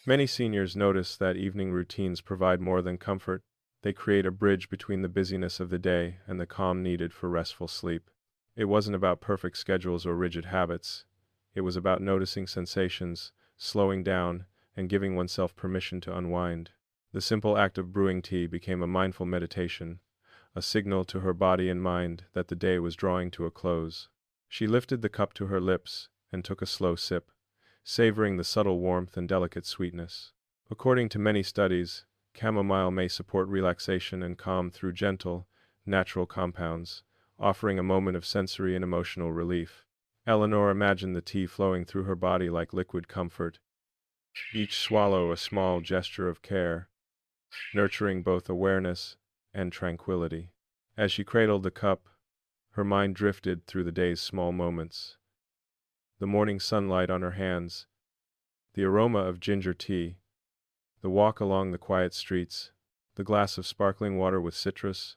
Many seniors notice that evening routines provide more than comfort. They create a bridge between the busyness of the day and the calm needed for restful sleep. It wasn't about perfect schedules or rigid habits. It was about noticing sensations, slowing down, and giving oneself permission to unwind. The simple act of brewing tea became a mindful meditation, a signal to her body and mind that the day was drawing to a close. She lifted the cup to her lips and took a slow sip, savoring the subtle warmth and delicate sweetness. According to many studies, chamomile may support relaxation and calm through gentle, natural compounds, offering a moment of sensory and emotional relief. Eleanor imagined the tea flowing through her body like liquid comfort, each swallow a small gesture of care, nurturing both awareness and tranquility. As she cradled the cup, her mind drifted through the day's small moments. The morning sunlight on her hands, the aroma of ginger tea, the walk along the quiet streets, the glass of sparkling water with citrus,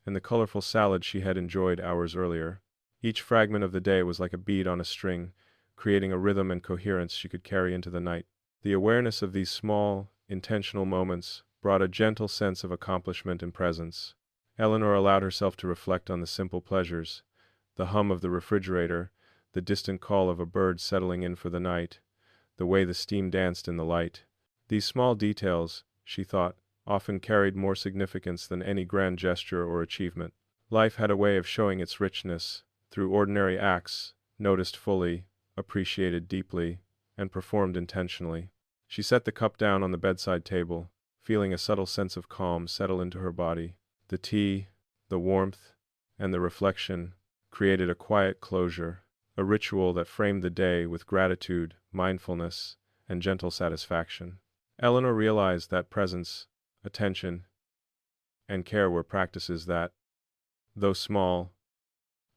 and the colorful salad she had enjoyed hours earlier. Each fragment of the day was like a bead on a string, creating a rhythm and coherence she could carry into the night. The awareness of these small, intentional moments brought a gentle sense of accomplishment and presence. Eleanor allowed herself to reflect on the simple pleasures, the hum of the refrigerator, the distant call of a bird settling in for the night, the way the steam danced in the light. These small details, she thought, often carried more significance than any grand gesture or achievement. Life had a way of showing its richness through ordinary acts, noticed fully, appreciated deeply, and performed intentionally. She set the cup down on the bedside table, feeling a subtle sense of calm settle into her body. The tea, the warmth, and the reflection created a quiet closure, a ritual that framed the day with gratitude, mindfulness, and gentle satisfaction. Eleanor realized that presence, attention, and care were practices that, though small,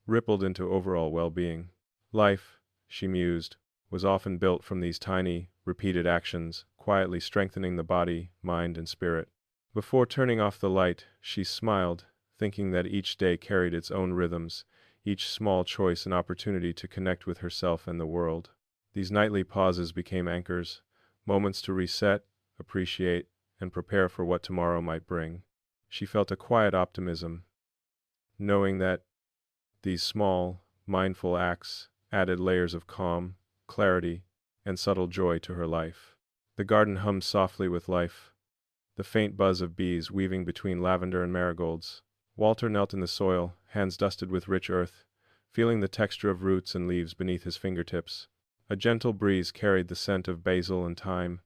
rippled into overall well-being. Life, she mused, was often built from these tiny, repeated actions, quietly strengthening the body, mind, and spirit. Before turning off the light, she smiled, thinking that each day carried its own rhythms, each small choice an opportunity to connect with herself and the world. These nightly pauses became anchors, moments to reset, appreciate, and prepare for what tomorrow might bring. She felt a quiet optimism, knowing that these small, mindful acts added layers of calm, clarity, and subtle joy to her life. The garden hummed softly with life, the faint buzz of bees weaving between lavender and marigolds. Walter knelt in the soil, hands dusted with rich earth, feeling the texture of roots and leaves beneath his fingertips. A gentle breeze carried the scent of basil and thyme,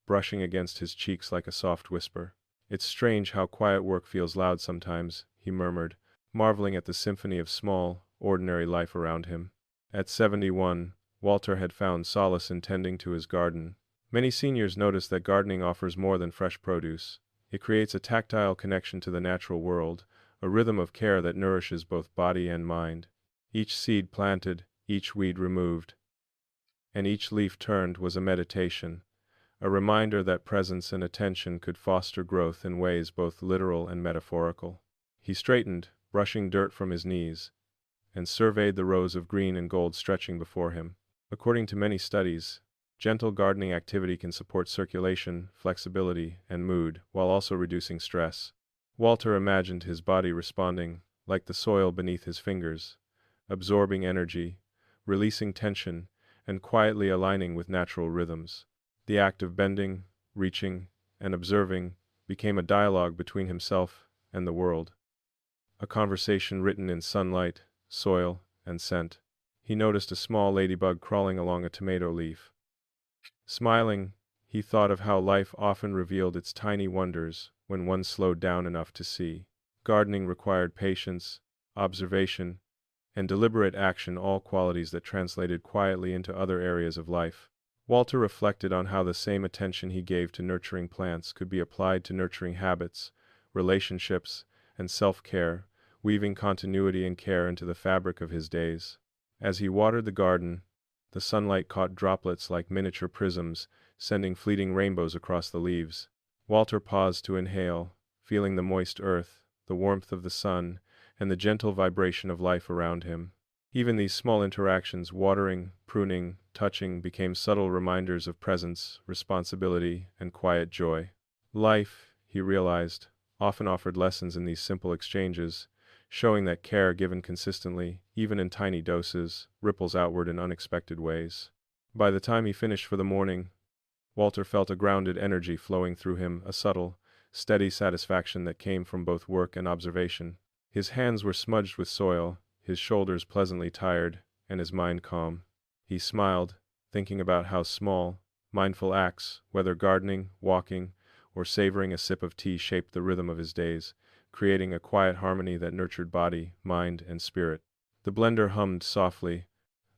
brushing against his cheeks like a soft whisper. "It's strange how quiet work feels loud sometimes," he murmured, marveling at the symphony of small, ordinary life around him. At 71, Walter had found solace in tending to his garden. Many seniors notice that gardening offers more than fresh produce. It creates a tactile connection to the natural world, a rhythm of care that nourishes both body and mind. Each seed planted, each weed removed, and each leaf turned was a meditation, a reminder that presence and attention could foster growth in ways both literal and metaphorical. He straightened, brushing dirt from his knees, and surveyed the rows of green and gold stretching before him. According to many studies, gentle gardening activity can support circulation, flexibility, and mood, while also reducing stress. Walter imagined his body responding, like the soil beneath his fingers, absorbing energy, releasing tension, and quietly aligning with natural rhythms. The act of bending, reaching, and observing became a dialogue between himself and the world, a conversation written in sunlight, soil, and scent. He noticed a small ladybug crawling along a tomato leaf. Smiling, he thought of how life often revealed its tiny wonders when one slowed down enough to see. Gardening required patience, observation, and deliberate action, all qualities that translated quietly into other areas of life. Walter reflected on how the same attention he gave to nurturing plants could be applied to nurturing habits, relationships, and self-care, weaving continuity and care into the fabric of his days. As he watered the garden, the sunlight caught droplets like miniature prisms, sending fleeting rainbows across the leaves. Walter paused to inhale, feeling the moist earth, the warmth of the sun, and the gentle vibration of life around him. Even these small interactions, watering, pruning, touching, became subtle reminders of presence, responsibility, and quiet joy. Life, he realized, often offered lessons in these simple exchanges, showing that care given consistently, even in tiny doses, ripples outward in unexpected ways. By the time he finished for the morning, Walter felt a grounded energy flowing through him, a subtle, steady satisfaction that came from both work and observation. His hands were smudged with soil, his shoulders pleasantly tired, and his mind calm. He smiled, thinking about how small, mindful acts, whether gardening, walking, or savoring a sip of tea, shaped the rhythm of his days, creating a quiet harmony that nurtured body, mind, and spirit. The blender hummed softly,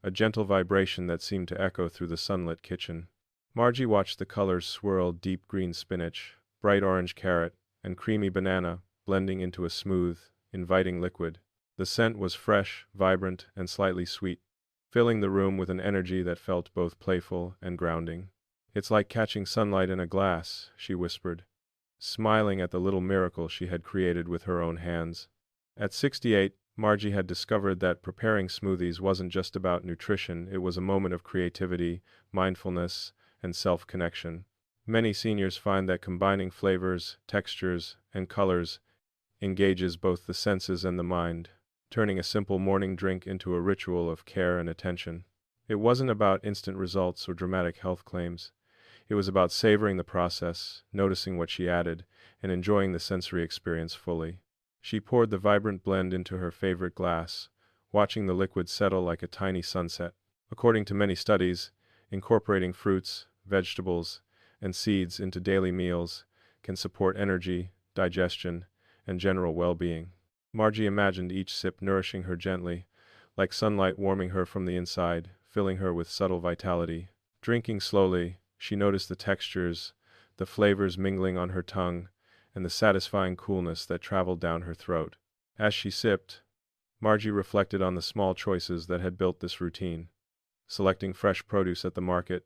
a gentle vibration that seemed to echo through the sunlit kitchen. Margie watched the colors swirl: deep green spinach, bright orange carrot, and creamy banana, blending into a smooth, inviting liquid. The scent was fresh, vibrant, and slightly sweet, filling the room with an energy that felt both playful and grounding. "It's like catching sunlight in a glass," she whispered, smiling at the little miracle she had created with her own hands. At 68, Margie had discovered that preparing smoothies wasn't just about nutrition, it was a moment of creativity, mindfulness, and self-connection. Many seniors find that combining flavors, textures, and colors engages both the senses and the mind, turning a simple morning drink into a ritual of care and attention. It wasn't about instant results or dramatic health claims. It was about savoring the process, noticing what she added, and enjoying the sensory experience fully. She poured the vibrant blend into her favorite glass, watching the liquid settle like a tiny sunset. According to many studies, incorporating fruits, vegetables, and seeds into daily meals can support energy, digestion, and general well-being. Margie imagined each sip nourishing her gently, like sunlight warming her from the inside, filling her with subtle vitality. Drinking slowly, she noticed the textures, the flavors mingling on her tongue, and the satisfying coolness that traveled down her throat. As she sipped, Margie reflected on the small choices that had built this routine: selecting fresh produce at the market,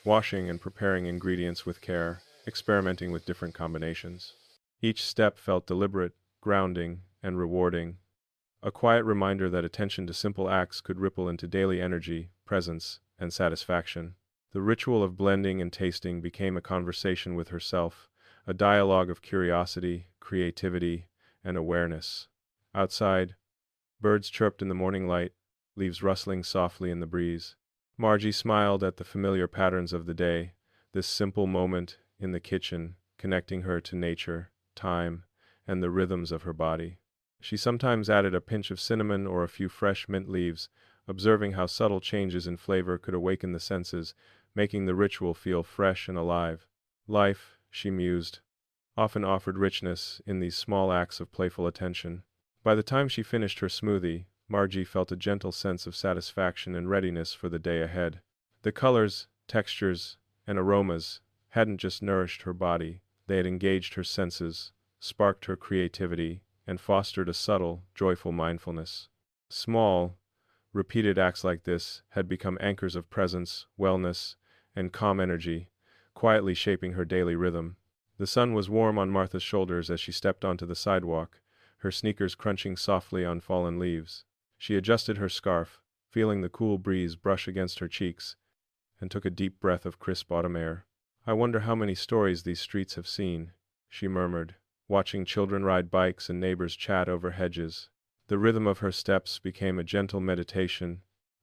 washing and preparing ingredients with care, experimenting with different combinations. Each step felt deliberate, grounding, and rewarding, a quiet reminder that attention to simple acts could ripple into daily energy, presence, and satisfaction. The ritual of blending and tasting became a conversation with herself, a dialogue of curiosity, creativity, and awareness. Outside, birds chirped in the morning light, leaves rustling softly in the breeze. Margie smiled at the familiar patterns of the day, this simple moment in the kitchen, connecting her to nature, time, and the rhythms of her body. She sometimes added a pinch of cinnamon or a few fresh mint leaves, observing how subtle changes in flavor could awaken the senses, making the ritual feel fresh and alive. Life, she mused, often offered richness in these small acts of playful attention. By the time she finished her smoothie, Margie felt a gentle sense of satisfaction and readiness for the day ahead. The colors, textures, and aromas hadn't just nourished her body, they had engaged her senses, sparked her creativity, and fostered a subtle, joyful mindfulness. Small, repeated acts like this had become anchors of presence, wellness, and calm energy, quietly shaping her daily rhythm. The sun was warm on Martha's shoulders as she stepped onto the sidewalk, her sneakers crunching softly on fallen leaves. She adjusted her scarf, feeling the cool breeze brush against her cheeks, and took a deep breath of crisp autumn air. "I wonder how many stories these streets have seen," she murmured, watching children ride bikes and neighbors chat over hedges. The rhythm of her steps became a gentle meditation,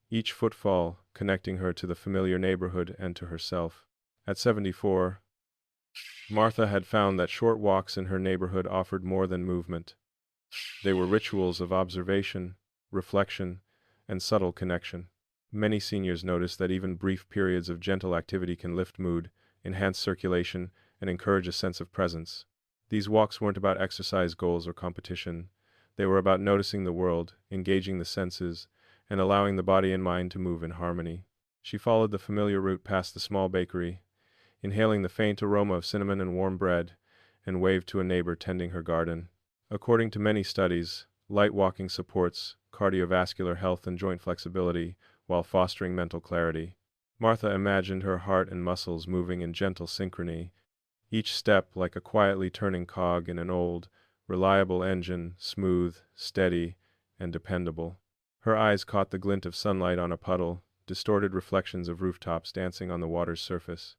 each footfall connecting her to the familiar neighborhood and to herself. At 74, Martha had found that short walks in her neighborhood offered more than movement. They were rituals of observation, reflection, and subtle connection. Many seniors noticed that even brief periods of gentle activity can lift mood, enhance circulation, and encourage a sense of presence. These walks weren't about exercise goals or competition. They were about noticing the world, engaging the senses, and allowing the body and mind to move in harmony. She followed the familiar route past the small bakery, inhaling the faint aroma of cinnamon and warm bread, and waved to a neighbor tending her garden. According to many studies, light walking supports cardiovascular health and joint flexibility while fostering mental clarity. Martha imagined her heart and muscles moving in gentle synchrony, each step like a quietly turning cog in an old, reliable engine, smooth, steady, and dependable. Her eyes caught the glint of sunlight on a puddle, distorted reflections of rooftops dancing on the water's surface.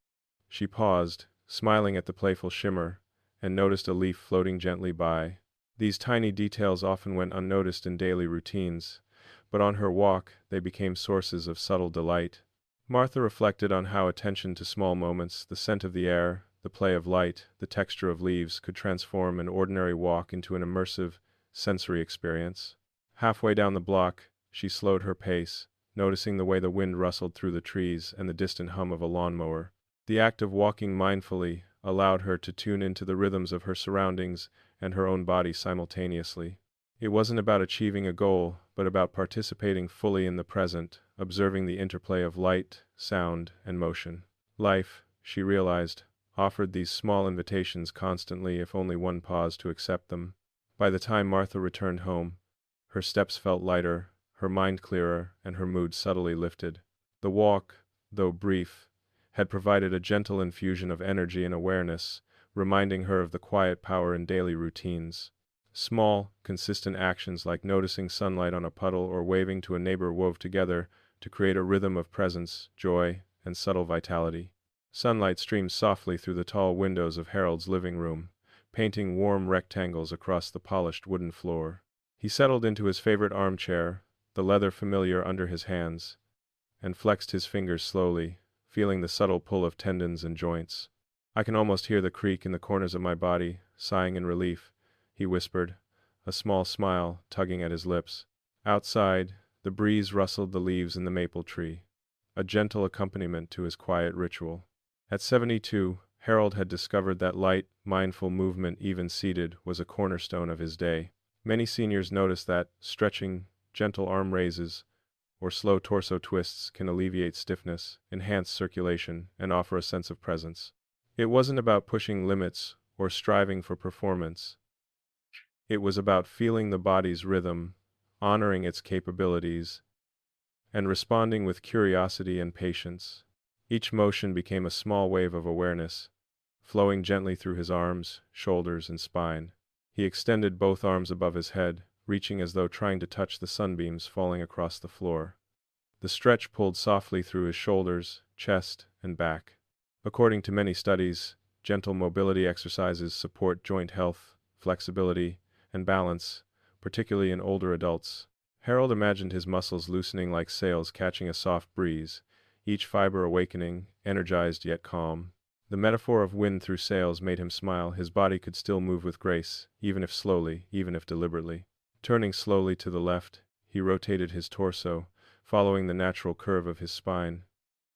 She paused, smiling at the playful shimmer, and noticed a leaf floating gently by. These tiny details often went unnoticed in daily routines, but on her walk they became sources of subtle delight. Martha reflected on how attention to small moments, the scent of the air, the play of light, the texture of leaves, could transform an ordinary walk into an immersive, sensory experience. Halfway down the block, she slowed her pace, noticing the way the wind rustled through the trees and the distant hum of a lawnmower. The act of walking mindfully allowed her to tune into the rhythms of her surroundings and her own body simultaneously. It wasn't about achieving a goal, but about participating fully in the present, observing the interplay of light, sound, and motion. Life, she realized, offered these small invitations constantly if only one paused to accept them. By the time Martha returned home, her steps felt lighter, her mind clearer, and her mood subtly lifted. The walk, though brief, had provided a gentle infusion of energy and awareness, reminding her of the quiet power in daily routines. Small, consistent actions like noticing sunlight on a puddle or waving to a neighbor wove together to create a rhythm of presence, joy, and subtle vitality. Sunlight streamed softly through the tall windows of Harold's living room, painting warm rectangles across the polished wooden floor. He settled into his favorite armchair, the leather familiar under his hands, and flexed his fingers slowly, feeling the subtle pull of tendons and joints. "I can almost hear the creak in the corners of my body," sighing in relief, he whispered, a small smile tugging at his lips. Outside, the breeze rustled the leaves in the maple tree, a gentle accompaniment to his quiet ritual. At 72, Harold had discovered that light, mindful movement, even seated, was a cornerstone of his day. Many seniors noticed that stretching, gentle arm raises, or slow torso twists can alleviate stiffness, enhance circulation, and offer a sense of presence. It wasn't about pushing limits or striving for performance. It was about feeling the body's rhythm, honoring its capabilities, and responding with curiosity and patience. Each motion became a small wave of awareness, flowing gently through his arms, shoulders, and spine. He extended both arms above his head, reaching as though trying to touch the sunbeams falling across the floor. The stretch pulled softly through his shoulders, chest, and back. According to many studies, gentle mobility exercises support joint health, flexibility, and balance, particularly in older adults. Harold imagined his muscles loosening like sails catching a soft breeze, each fiber awakening, energized yet calm. The metaphor of wind through sails made him smile. His body could still move with grace, even if slowly, even if deliberately. Turning slowly to the left, he rotated his torso, following the natural curve of his spine.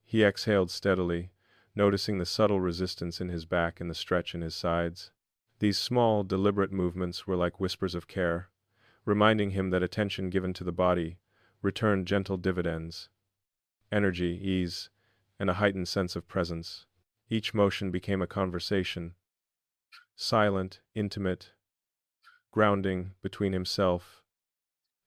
He exhaled steadily, noticing the subtle resistance in his back and the stretch in his sides. These small, deliberate movements were like whispers of care, reminding him that attention given to the body returned gentle dividends, energy, ease, and a heightened sense of presence. Each motion became a conversation, silent, intimate, grounding between himself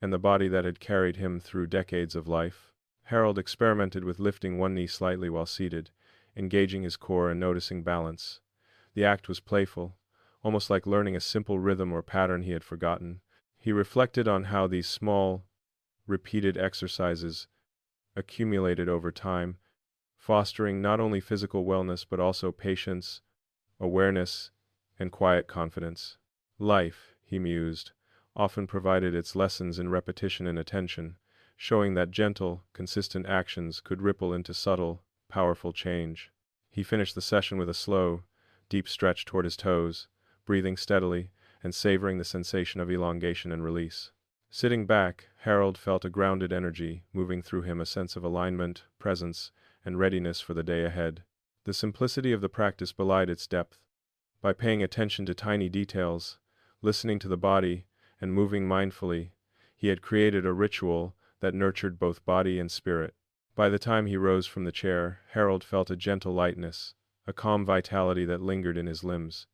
and the body that had carried him through decades of life. Harold experimented with lifting one knee slightly while seated, engaging his core and noticing balance. The act was playful, almost like learning a simple rhythm or pattern he had forgotten. He reflected on how these small, repeated exercises accumulated over time, fostering not only physical wellness but also patience, awareness, and quiet confidence. Life, he mused, often provided its lessons in repetition and attention, showing that gentle, consistent actions could ripple into subtle, powerful change. He finished the session with a slow, deep stretch toward his toes, breathing steadily and savoring the sensation of elongation and release. Sitting back, Harold felt a grounded energy moving through him, a sense of alignment, presence, and readiness for the day ahead. The simplicity of the practice belied its depth. By paying attention to tiny details, listening to the body, and moving mindfully, he had created a ritual that nurtured both body and spirit. By the time he rose from the chair, Harold felt a gentle lightness, a calm vitality that lingered in his limbs.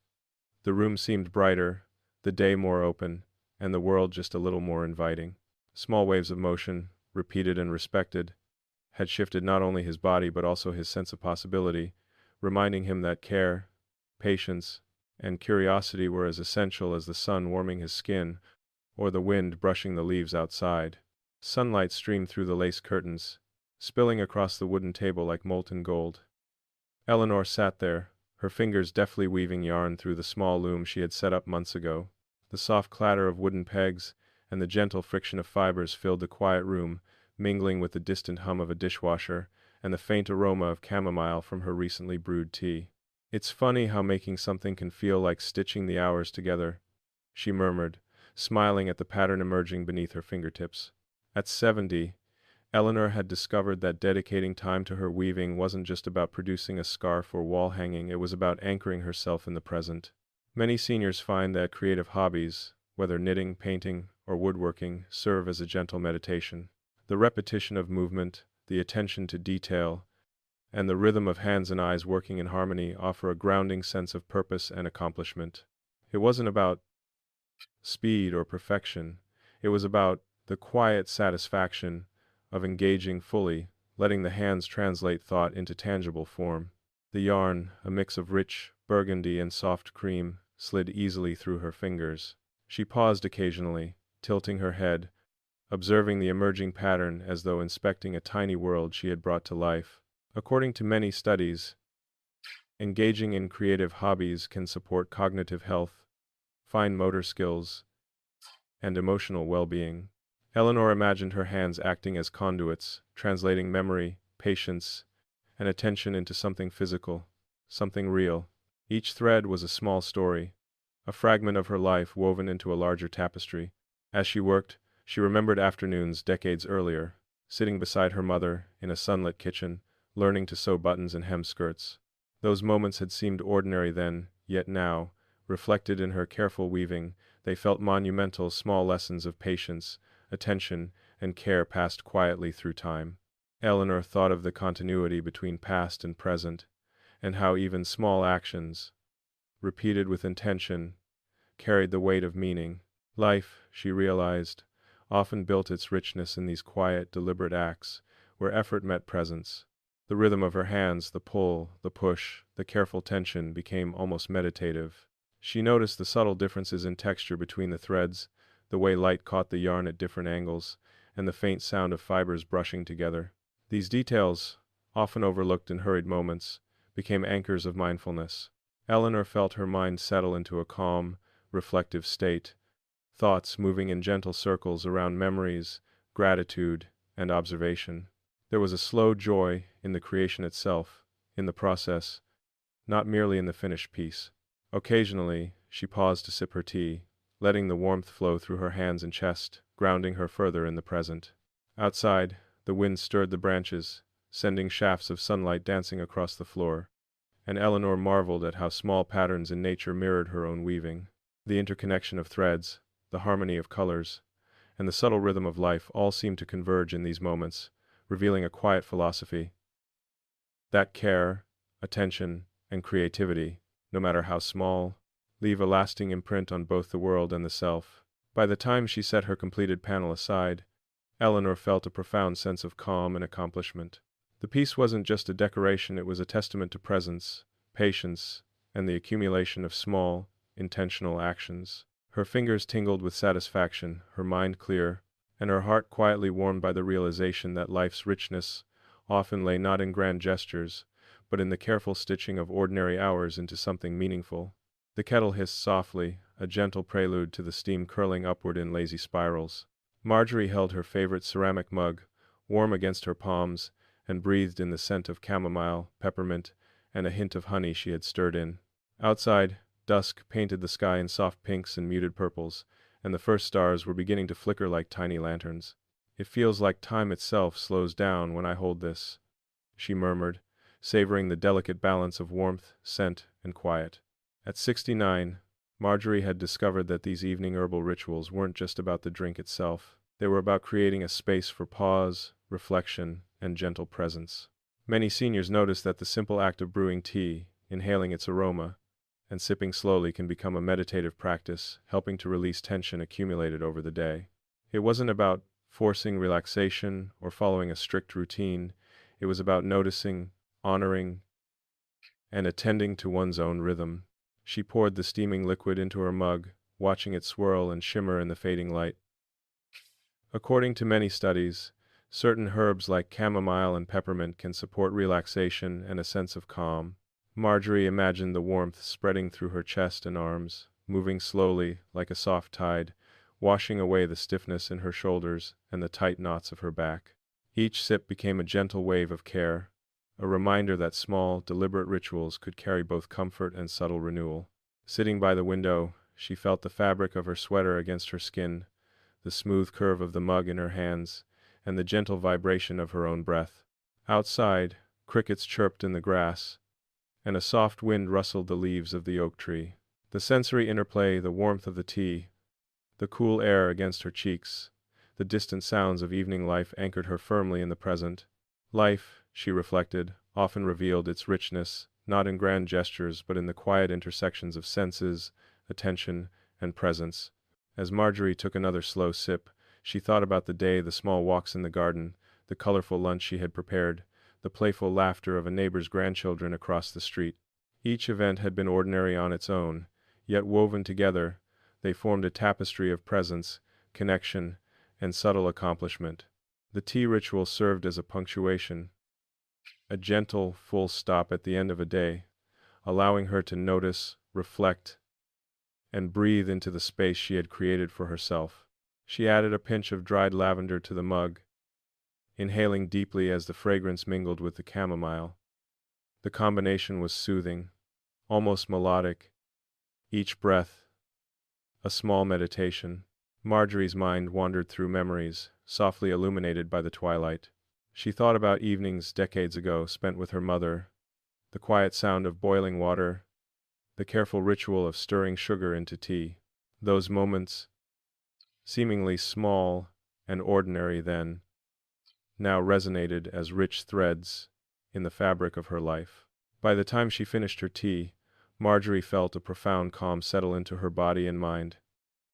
The room seemed brighter, the day more open, and the world just a little more inviting. Small waves of motion, repeated and respected, had shifted not only his body but also his sense of possibility, reminding him that care, patience, and curiosity were as essential as the sun warming his skin or the wind brushing the leaves outside. Sunlight streamed through the lace curtains, spilling across the wooden table like molten gold. Eleanor sat there, her fingers deftly weaving yarn through the small loom she had set up months ago. The soft clatter of wooden pegs and the gentle friction of fibers filled the quiet room, mingling with the distant hum of a dishwasher and the faint aroma of chamomile from her recently brewed tea. "It's funny how making something can feel like stitching the hours together," she murmured, smiling at the pattern emerging beneath her fingertips. At 70, Eleanor had discovered that dedicating time to her weaving wasn't just about producing a scarf or wall hanging, it was about anchoring herself in the present. Many seniors find that creative hobbies, whether knitting, painting, or woodworking, serve as a gentle meditation. The repetition of movement, the attention to detail, and the rhythm of hands and eyes working in harmony offer a grounding sense of purpose and accomplishment. It wasn't about speed or perfection, it was about the quiet satisfaction of engaging fully, letting the hands translate thought into tangible form. The yarn, a mix of rich burgundy and soft cream, slid easily through her fingers. She paused occasionally, tilting her head, observing the emerging pattern as though inspecting a tiny world she had brought to life. According to many studies, engaging in creative hobbies can support cognitive health, fine motor skills, and emotional well-being. Eleanor imagined her hands acting as conduits, translating memory, patience, and attention into something physical, something real. Each thread was a small story, a fragment of her life woven into a larger tapestry. As she worked, she remembered afternoons decades earlier, sitting beside her mother in a sunlit kitchen, learning to sew buttons and hem skirts. Those moments had seemed ordinary then, yet now, reflected in her careful weaving, they felt monumental, small lessons of patience, attention, and care passed quietly through time. Eleanor thought of the continuity between past and present, and how even small actions, repeated with intention, carried the weight of meaning. Life, she realized, often built its richness in these quiet, deliberate acts, where effort met presence. The rhythm of her hands, the pull, the push, the careful tension became almost meditative. She noticed the subtle differences in texture between the threads, the way light caught the yarn at different angles, and the faint sound of fibers brushing together. These details, often overlooked in hurried moments, became anchors of mindfulness. Eleanor felt her mind settle into a calm, reflective state, thoughts moving in gentle circles around memories, gratitude, and observation. There was a slow joy in the creation itself, in the process, not merely in the finished piece. Occasionally, she paused to sip her tea, letting the warmth flow through her hands and chest, grounding her further in the present. Outside, the wind stirred the branches, sending shafts of sunlight dancing across the floor, and Eleanor marveled at how small patterns in nature mirrored her own weaving. The interconnection of threads, the harmony of colors, and the subtle rhythm of life all seemed to converge in these moments, revealing a quiet philosophy that care, attention, and creativity, no matter how small, leave a lasting imprint on both the world and the self. By the time she set her completed panel aside, Eleanor felt a profound sense of calm and accomplishment. The piece wasn't just a decoration, it was a testament to presence, patience, and the accumulation of small, intentional actions. Her fingers tingled with satisfaction, her mind clear, and her heart quietly warmed by the realization that life's richness often lay not in grand gestures, but in the careful stitching of ordinary hours into something meaningful. The kettle hissed softly, a gentle prelude to the steam curling upward in lazy spirals. Marjorie held her favorite ceramic mug, warm against her palms, and breathed in the scent of chamomile, peppermint, and a hint of honey she had stirred in. Outside, dusk painted the sky in soft pinks and muted purples, and the first stars were beginning to flicker like tiny lanterns. "It feels like time itself slows down when I hold this," she murmured, savoring the delicate balance of warmth, scent, and quiet. At 69, Marjorie had discovered that these evening herbal rituals weren't just about the drink itself. They were about creating a space for pause, reflection, and gentle presence. Many seniors notice that the simple act of brewing tea, inhaling its aroma, and sipping slowly can become a meditative practice, helping to release tension accumulated over the day. It wasn't about forcing relaxation or following a strict routine. It was about noticing, honoring, and attending to one's own rhythm. She poured the steaming liquid into her mug, watching it swirl and shimmer in the fading light. According to many studies, certain herbs like chamomile and peppermint can support relaxation and a sense of calm. Marjorie imagined the warmth spreading through her chest and arms, moving slowly, like a soft tide, washing away the stiffness in her shoulders and the tight knots of her back. Each sip became a gentle wave of care, a reminder that small, deliberate rituals could carry both comfort and subtle renewal. Sitting by the window, she felt the fabric of her sweater against her skin, the smooth curve of the mug in her hands, and the gentle vibration of her own breath. Outside, crickets chirped in the grass, and a soft wind rustled the leaves of the oak tree. The sensory interplay, the warmth of the tea, the cool air against her cheeks, the distant sounds of evening life anchored her firmly in the present. Life, she reflected, often revealed its richness, not in grand gestures but in the quiet intersections of senses, attention, and presence. As Marjorie took another slow sip, she thought about the day, the small walks in the garden, the colorful lunch she had prepared, the playful laughter of a neighbor's grandchildren across the street. Each event had been ordinary on its own, yet woven together, they formed a tapestry of presence, connection, and subtle accomplishment. The tea ritual served as a punctuation, a gentle, full stop at the end of a day, allowing her to notice, reflect, and breathe into the space she had created for herself. She added a pinch of dried lavender to the mug, inhaling deeply as the fragrance mingled with the chamomile. The combination was soothing, almost melodic, each breath a small meditation. Marjorie's mind wandered through memories, softly illuminated by the twilight. She thought about evenings decades ago spent with her mother, the quiet sound of boiling water, the careful ritual of stirring sugar into tea. Those moments, seemingly small and ordinary then, now resonated as rich threads in the fabric of her life. By the time she finished her tea, Marjorie felt a profound calm settle into her body and mind.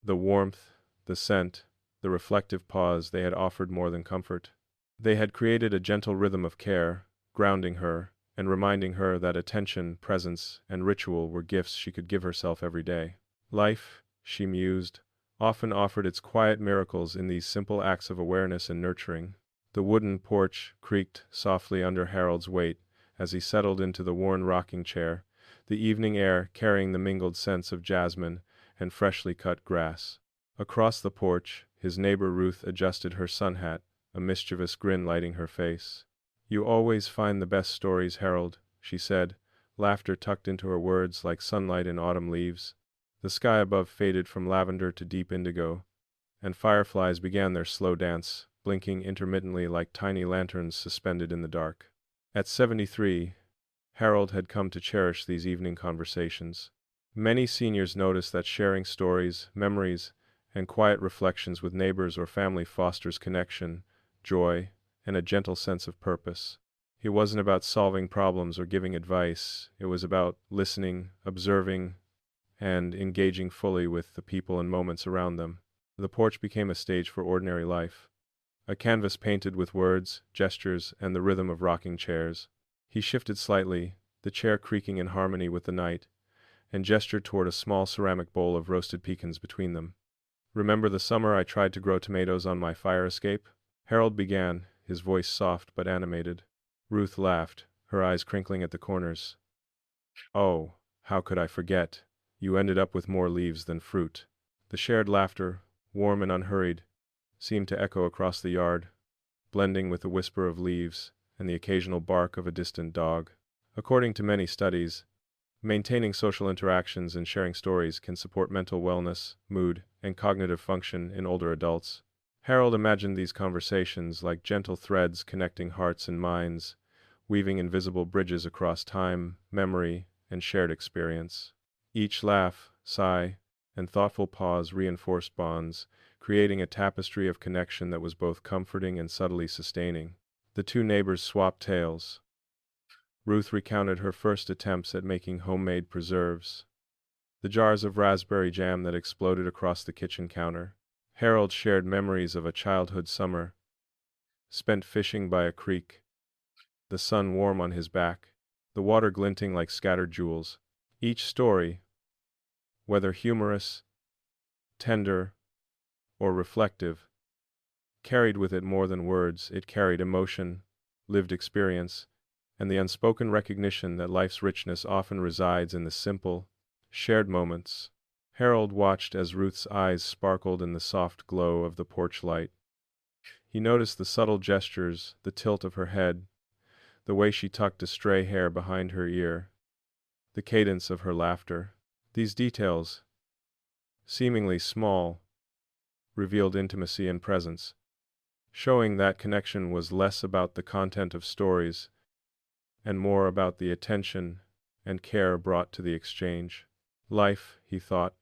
The warmth, the scent, the reflective pause they had offered more than comfort. They had created a gentle rhythm of care, grounding her, and reminding her that attention, presence, and ritual were gifts she could give herself every day. Life, she mused, often offered its quiet miracles in these simple acts of awareness and nurturing. The wooden porch creaked softly under Harold's weight as he settled into the worn rocking chair, the evening air carrying the mingled scents of jasmine and freshly cut grass. Across the porch, his neighbor Ruth adjusted her sun hat, a mischievous grin lighting her face. "You always find the best stories, Harold," she said, laughter tucked into her words like sunlight in autumn leaves. The sky above faded from lavender to deep indigo, and fireflies began their slow dance, blinking intermittently like tiny lanterns suspended in the dark. At 73, Harold had come to cherish these evening conversations. Many seniors noticed that sharing stories, memories, and quiet reflections with neighbors or family fosters connection, joy, and a gentle sense of purpose. It wasn't about solving problems or giving advice. It was about listening, observing, and engaging fully with the people and moments around them. The porch became a stage for ordinary life, a canvas painted with words, gestures, and the rhythm of rocking chairs. He shifted slightly, the chair creaking in harmony with the night, and gestured toward a small ceramic bowl of roasted pecans between them. "Remember the summer I tried to grow tomatoes on my fire escape?" Harold began, his voice soft but animated. Ruth laughed, her eyes crinkling at the corners. "Oh, how could I forget? You ended up with more leaves than fruit." The shared laughter, warm and unhurried, seemed to echo across the yard, blending with the whisper of leaves and the occasional bark of a distant dog. According to many studies, maintaining social interactions and sharing stories can support mental wellness, mood, and cognitive function in older adults. Harold imagined these conversations like gentle threads connecting hearts and minds, weaving invisible bridges across time, memory, and shared experience. Each laugh, sigh, and thoughtful pause reinforced bonds, creating a tapestry of connection that was both comforting and subtly sustaining. The two neighbors swapped tales. Ruth recounted her first attempts at making homemade preserves, the jars of raspberry jam that exploded across the kitchen counter. Harold shared memories of a childhood summer spent fishing by a creek, the sun warm on his back, the water glinting like scattered jewels. Each story, whether humorous, tender, or reflective, carried with it more than words. It carried emotion, lived experience, and the unspoken recognition that life's richness often resides in the simple, shared moments. Harold watched as Ruth's eyes sparkled in the soft glow of the porch light. He noticed the subtle gestures, the tilt of her head, the way she tucked a stray hair behind her ear, the cadence of her laughter. These details, seemingly small, revealed intimacy and presence, showing that connection was less about the content of stories and more about the attention and care brought to the exchange. Life, he thought,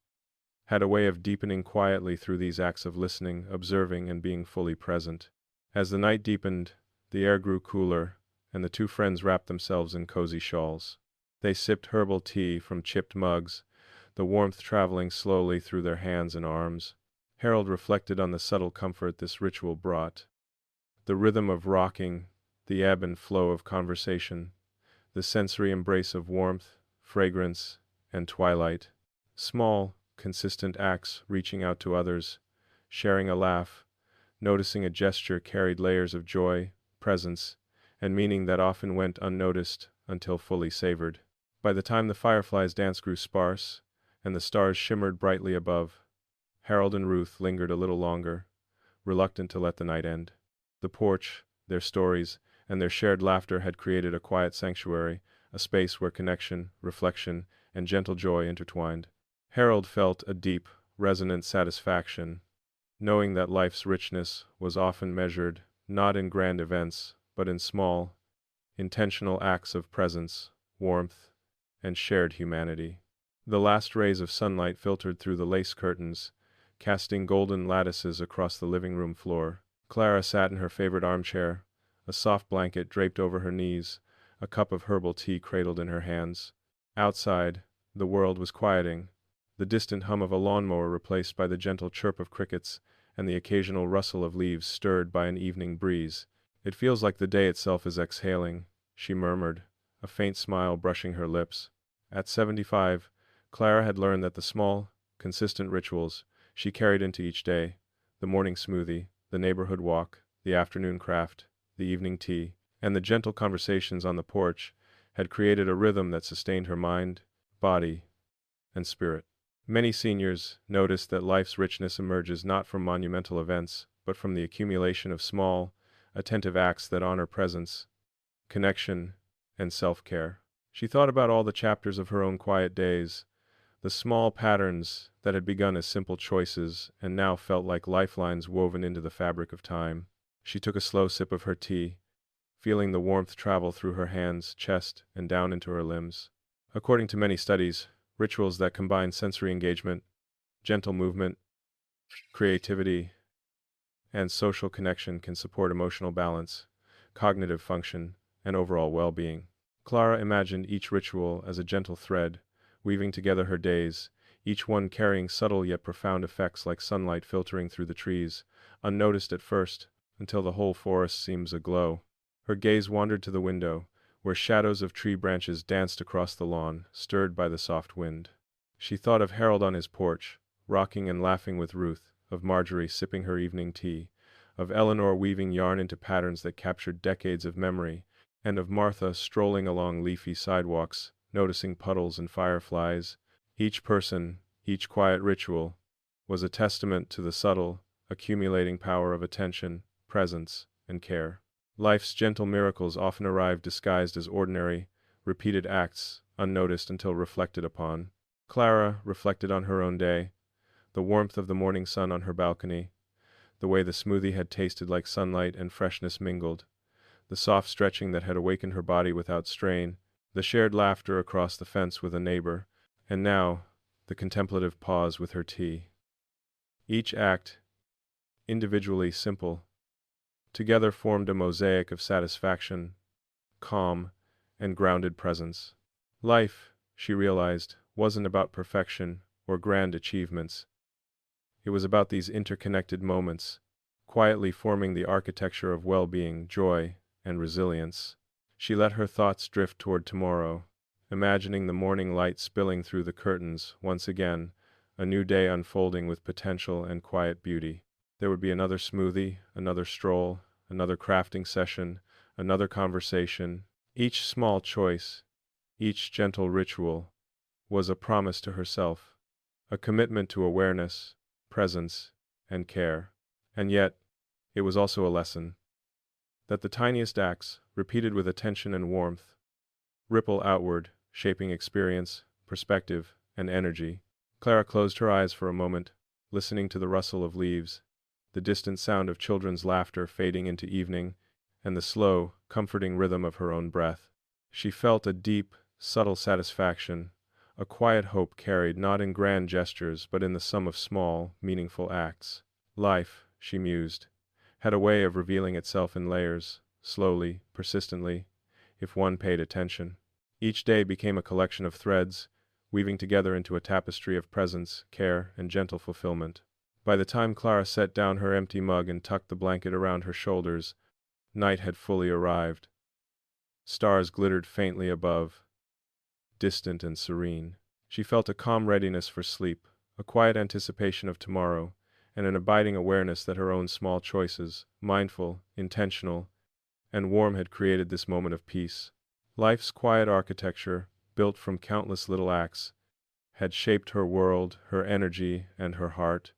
had a way of deepening quietly through these acts of listening, observing, and being fully present. As the night deepened, the air grew cooler, and the two friends wrapped themselves in cozy shawls. They sipped herbal tea from chipped mugs, the warmth traveling slowly through their hands and arms. Harold reflected on the subtle comfort this ritual brought. The rhythm of rocking, the ebb and flow of conversation, the sensory embrace of warmth, fragrance, and twilight. Small, consistent acts reaching out to others, sharing a laugh, noticing a gesture carried layers of joy, presence, and meaning that often went unnoticed until fully savored. By the time the fireflies' dance grew sparse, and the stars shimmered brightly above, Harold and Ruth lingered a little longer, reluctant to let the night end. The porch, their stories, and their shared laughter had created a quiet sanctuary, a space where connection, reflection, and gentle joy intertwined. Harold felt a deep, resonant satisfaction, knowing that life's richness was often measured not in grand events, but in small, intentional acts of presence, warmth, and shared humanity. The last rays of sunlight filtered through the lace curtains, casting golden lattices across the living room floor. Clara sat in her favorite armchair, a soft blanket draped over her knees, a cup of herbal tea cradled in her hands. Outside, the world was quieting, the distant hum of a lawnmower replaced by the gentle chirp of crickets and the occasional rustle of leaves stirred by an evening breeze. "It feels like the day itself is exhaling," she murmured, a faint smile brushing her lips. At 75, Clara had learned that the small, consistent rituals she carried into each day, the morning smoothie, the neighborhood walk, the afternoon craft, the evening tea, and the gentle conversations on the porch, had created a rhythm that sustained her mind, body, and spirit. Many seniors noticed that life's richness emerges not from monumental events, but from the accumulation of small, attentive acts that honor presence, connection, and self-care. She thought about all the chapters of her own quiet days, the small patterns that had begun as simple choices and now felt like lifelines woven into the fabric of time. She took a slow sip of her tea, feeling the warmth travel through her hands, chest, and down into her limbs. According to many studies, rituals that combine sensory engagement, gentle movement, creativity, and social connection can support emotional balance, cognitive function, and overall well-being. Clara imagined each ritual as a gentle thread, weaving together her days, each one carrying subtle yet profound effects like sunlight filtering through the trees, unnoticed at first, until the whole forest seems aglow. Her gaze wandered to the window, where shadows of tree branches danced across the lawn, stirred by the soft wind. She thought of Harold on his porch, rocking and laughing with Ruth, of Marjorie sipping her evening tea, of Eleanor weaving yarn into patterns that captured decades of memory, and of Martha strolling along leafy sidewalks, noticing puddles and fireflies. Each person, each quiet ritual, was a testament to the subtle, accumulating power of attention, presence, and care. Life's gentle miracles often arrive disguised as ordinary, repeated acts, unnoticed until reflected upon. Clara reflected on her own day, the warmth of the morning sun on her balcony, the way the smoothie had tasted like sunlight and freshness mingled, the soft stretching that had awakened her body without strain, the shared laughter across the fence with a neighbor, and now, the contemplative pause with her tea. Each act, individually simple, together formed a mosaic of satisfaction, calm, and grounded presence. Life, she realized, wasn't about perfection or grand achievements. It was about these interconnected moments, quietly forming the architecture of well-being, joy, and resilience. She let her thoughts drift toward tomorrow, imagining the morning light spilling through the curtains once again, a new day unfolding with potential and quiet beauty. There would be another smoothie, another stroll, another crafting session, another conversation. Each small choice, each gentle ritual, was a promise to herself, a commitment to awareness, presence, and care. And yet, it was also a lesson that the tiniest acts, repeated with attention and warmth, ripple outward, shaping experience, perspective, and energy. Clara closed her eyes for a moment, listening to the rustle of leaves, the distant sound of children's laughter fading into evening, and the slow, comforting rhythm of her own breath. She felt a deep, subtle satisfaction, a quiet hope carried not in grand gestures but in the sum of small, meaningful acts. Life, she mused, had a way of revealing itself in layers, slowly, persistently, if one paid attention. Each day became a collection of threads, weaving together into a tapestry of presence, care, and gentle fulfillment. By the time Clara set down her empty mug and tucked the blanket around her shoulders, night had fully arrived. Stars glittered faintly above, distant and serene. She felt a calm readiness for sleep, a quiet anticipation of tomorrow, and an abiding awareness that her own small choices, mindful, intentional, and warm, had created this moment of peace. Life's quiet architecture, built from countless little acts, had shaped her world, her energy, and her heart,